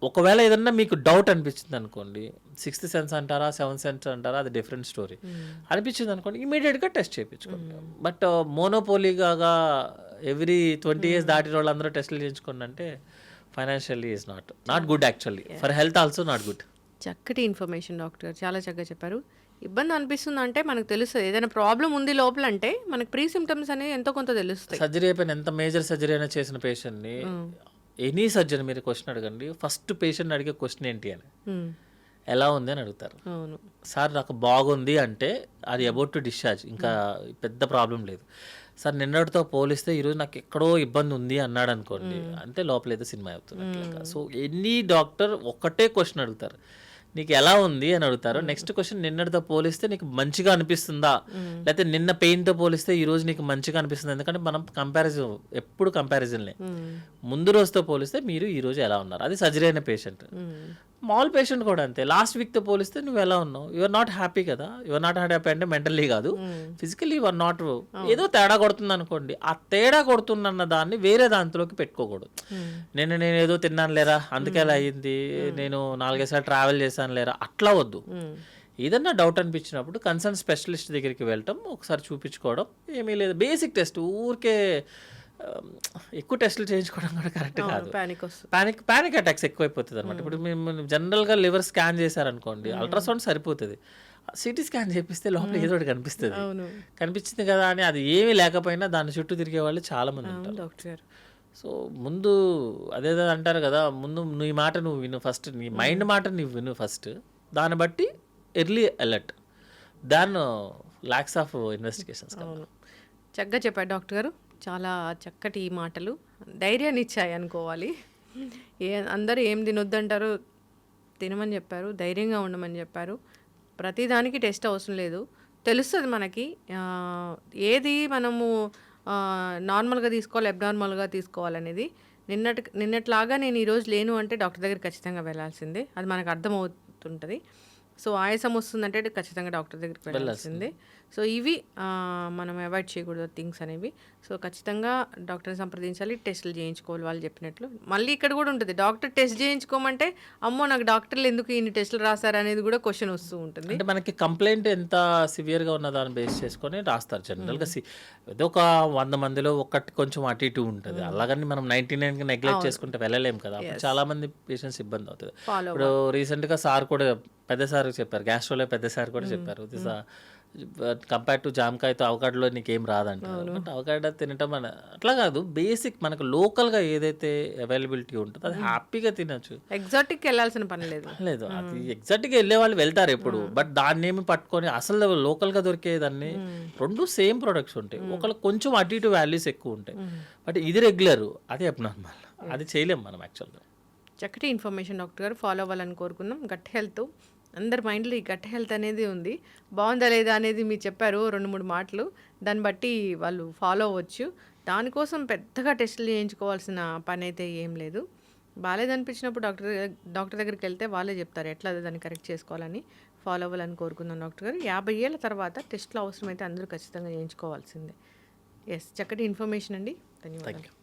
ఒకవేళ ఏదన్నా మీకు డౌట్ అనిపించింది అనుకోండి, 6th సెన్స్ అంటారా 7th సెన్స్ అంటారా, అది డిఫరెంట్ స్టోరీ. అనిపించింది అనుకోండి, ఇమీడియట్గా టెస్ట్ చేయించుకోండి. బట్ మోనోపోలీగా ఎవ్రీ 20 years దాటిన వాళ్ళందరూ టెస్టులు చేయించుకోండి అంటే financially is not good, actually for health also not good. చక్కటి ఇన్ఫర్మేషన్ డాక్టర్, చాలా చక్కగా చెప్పారు. ఇబ్బంది అనిపిస్తుంది అంటే మనకు తెలుస్తుంది, ఏదైనా ప్రాబ్లం ఉంది లోపల అంటే మనకు ప్రీ సిమ్టమ్స్ అనేవి ఎంతో కొంత తెలుస్తాయి. సర్జరీ అయిపోయిన ఎంత మేజర్ సర్జరీ అయినా చేసిన పేషెంట్ని, ఎనీ సర్జన్ మీరు క్వశ్చన్ అడగండి, ఫస్ట్ పేషెంట్ అడిగే క్వశ్చన్ ఏంటి అని, ఎలా ఉంది అని అడుగుతారు. సార్ నాకు బాగుంది అంటే అది అబౌట్ టు డిశ్చార్జ్, ఇంకా పెద్ద ప్రాబ్లం లేదు. సార్ నిన్నటితో పోలిస్తే ఈరోజు నాకు ఎక్కడో ఇబ్బంది ఉంది అన్నాడు అనుకోండి, అంటే లోపల ఏదో సినిమా అవుతుంది. సో ఎనీ డాక్టర్ ఒక్కటే క్వశ్చన్ అడుగుతారు, నీకు ఎలా ఉంది అని అడుగుతారు. నెక్స్ట్ క్వశ్చన్, నిన్నటితో పోలిస్తే నీకు మంచిగా అనిపిస్తుందా, లేకపోతే నిన్న పెయిన్తో పోలిస్తే ఈ రోజు నీకు మంచిగా అనిపిస్తుంది. ఎందుకంటే మనం కంపారిజన్ ఎప్పుడు కంపారిజన్లే. ముందు రోజుతో పోలిస్తే మీరు ఈ రోజు ఎలా ఉన్నారు, అది సర్జరీ అయిన పేషెంట్. మామూలు పేషెంట్ కూడా అంతే, లాస్ట్ వీక్తో పోలిస్తే నువ్వు ఎలా ఉన్నావు, యువర్ నాట్ హ్యాపీ కదా. యువర్ నాట్ హ్యాపీ అంటే మెంటల్లీ కాదు, ఫిజికల్లీ యువర్ నాట్. ఏదో తేడా కొడుతుంది అనుకోండి, ఆ తేడా కొడుతుందన్న దాన్ని వేరే దాంట్లోకి పెట్టుకోకూడదు. నేను ఏదో తిన్నాను లేరా అందుకే అలా అయ్యింది, నేను 4-5 సార్లు ట్రావెల్ చేశాను లేరా, అట్లా వద్దు. ఏదన్నా డౌట్ అనిపించినప్పుడు కన్సర్న్ స్పెషలిస్ట్ దగ్గరికి వెళ్ళటం, ఒకసారి చూపించుకోవడం, ఏమీ లేదు. బేసిక్ టెస్ట్, ఊరికే ఎక్కువ టెస్టులు చేయించుకోవడం కూడా కరెక్ట్ కాదు. పానిక్ అటాక్స్ ఎక్కువైపోతుంది అనమాట. ఇప్పుడు మేము జనరల్గా లివర్ స్కాన్ చేశారనుకోండి, అల్ట్రాసౌండ్ సరిపోతుంది. సిటీ స్కాన్ చేపిస్తే లోపల ఏదో ఒకటి కనిపించింది కదా అని, అది ఏమీ లేకపోయినా దాని చుట్టూ తిరిగే వాళ్ళు చాలా మంది ఉంటారు. సో ముందు అదేదో అంటారు కదా, ముందు నీ మాట నువ్వు విను ఫస్ట్, నీ మైండ్ మాట నువ్వు విను ఫస్ట్, దాన్ని బట్టి early alert, than lakhs of investigations. చక్కగా చెప్పారు డాక్టర్ గారు, చాలా చక్కటి మాటలు, ధైర్యాన్ని ఇచ్చాయి అనుకోవాలి. అందరూ ఏం తినొద్దంటారు, తినమని చెప్పారు, ధైర్యంగా ఉండమని చెప్పారు. ప్రతిదానికి టెస్ట్ అవసరం లేదు, తెలుస్తుంది మనకి ఏది మనము నార్మల్గా తీసుకోవాలి, అబ్నార్మల్గా తీసుకోవాలనేది. నిన్నట్లాగా నేను ఈరోజు లేను అంటే డాక్టర్ దగ్గర ఖచ్చితంగా వెళ్ళాల్సిందే, అది మనకు అర్థమవుతుంటుంది. సో ఆయాసం వస్తుందంటే ఖచ్చితంగా డాక్టర్ దగ్గరికి వెళ్ళాల్సిందే. సో ఇవి మనం అవాయిడ్ చేయకూడదు థింగ్స్ అనేవి. సో ఖచ్చితంగా డాక్టర్ని సంప్రదించాలి, టెస్టులు చేయించుకోవాలి వాళ్ళు చెప్పినట్లు. మళ్ళీ ఇక్కడ కూడా ఉంటుంది, డాక్టర్ టెస్ట్ చేయించుకోమంటే అమ్మో నాకు డాక్టర్లు ఎందుకు ఇన్ని టెస్టులు రాస్తారు అనేది కూడా క్వశ్చన్ వస్తూ ఉంటుంది. అంటే మనకి కంప్లైంట్ ఎంత సివియర్గా ఉన్న దాన్ని బేస్ చేసుకొని రాస్తారు జనరల్గా. ఏదో ఒక 100 మందిలో ఒకటి కొంచెం అటు ఇటు ఉంటుంది, అలాగని మనం 99కి నెగ్లెక్ట్ చేసుకుంటే వెళ్ళలేము కదా. చాలా మంది పేషెంట్స్ ఇబ్బంది అవుతుంది. ఇప్పుడు రీసెంట్గా సార్ కూడా పెద్ద సార్ చెప్పారు, గ్యాస్ట్రోలో పెద్ద సార్ కూడా చెప్పారు, కంపేర్ టు జామకాయతో అవకాడలో నీకేం రాదంటారు. బట్ అవకాడో తినటం అట్లా కాదు, బేసిక్ మనకు లోకల్గా ఏదైతే అవైలబిలిటీ ఉంటుందో అది హ్యాపీగా తినచ్చు. ఎగ్జాటిక్ వెళ్ళాల్సిన పని లేదు. అది ఎగ్జాటిక్గా వెళ్ళే వాళ్ళు వెళ్తారు ఎప్పుడు, బట్ దాన్ని ఏమి పట్టుకొని అసలు లోకల్గా దొరికేదాన్ని, రెండు సేమ్ ప్రొడక్ట్స్ ఉంటాయి, ఒకళ్ళకి కొంచెం అటు ఇటు వాల్యూస్ ఎక్కువ ఉంటాయి. బట్ ఇది రెగ్యులర్, అది అబ్నార్మల్, అది చేయలేం మనం యాక్చువల్గా. చక్కటి ఇన్ఫర్మేషన్ డాక్టర్ గారు, ఫాలో అవ్వాలని కోరుకుందాం. గట్ హెల్త్, అందరి మైండ్లో ఈ గట్ హెల్త్ అనేది ఉంది, బాగుందా లేదా అనేది మీరు చెప్పారు 2-3 మాటలు, దాన్ని బట్టి వాళ్ళు ఫాలో అవ్వచ్చు. దానికోసం పెద్దగా టెస్టులు చేయించుకోవాల్సిన పని అయితే ఏం లేదు. బాగాలేదనిపించినప్పుడు డాక్టర్ దగ్గరికి వెళ్తే వాళ్ళే చెప్తారు ఎట్లా దాన్ని కరెక్ట్ చేసుకోవాలని. ఫాలో అవ్వాలని కోరుకుందాం డాక్టర్ గారు. 50 ఏళ్ళ తర్వాత టెస్టులు అవసరమైతే అందరూ ఖచ్చితంగా చేయించుకోవాల్సిందే. ఎస్, చక్కటి ఇన్ఫర్మేషన్ అండి, ధన్యవాదాలు.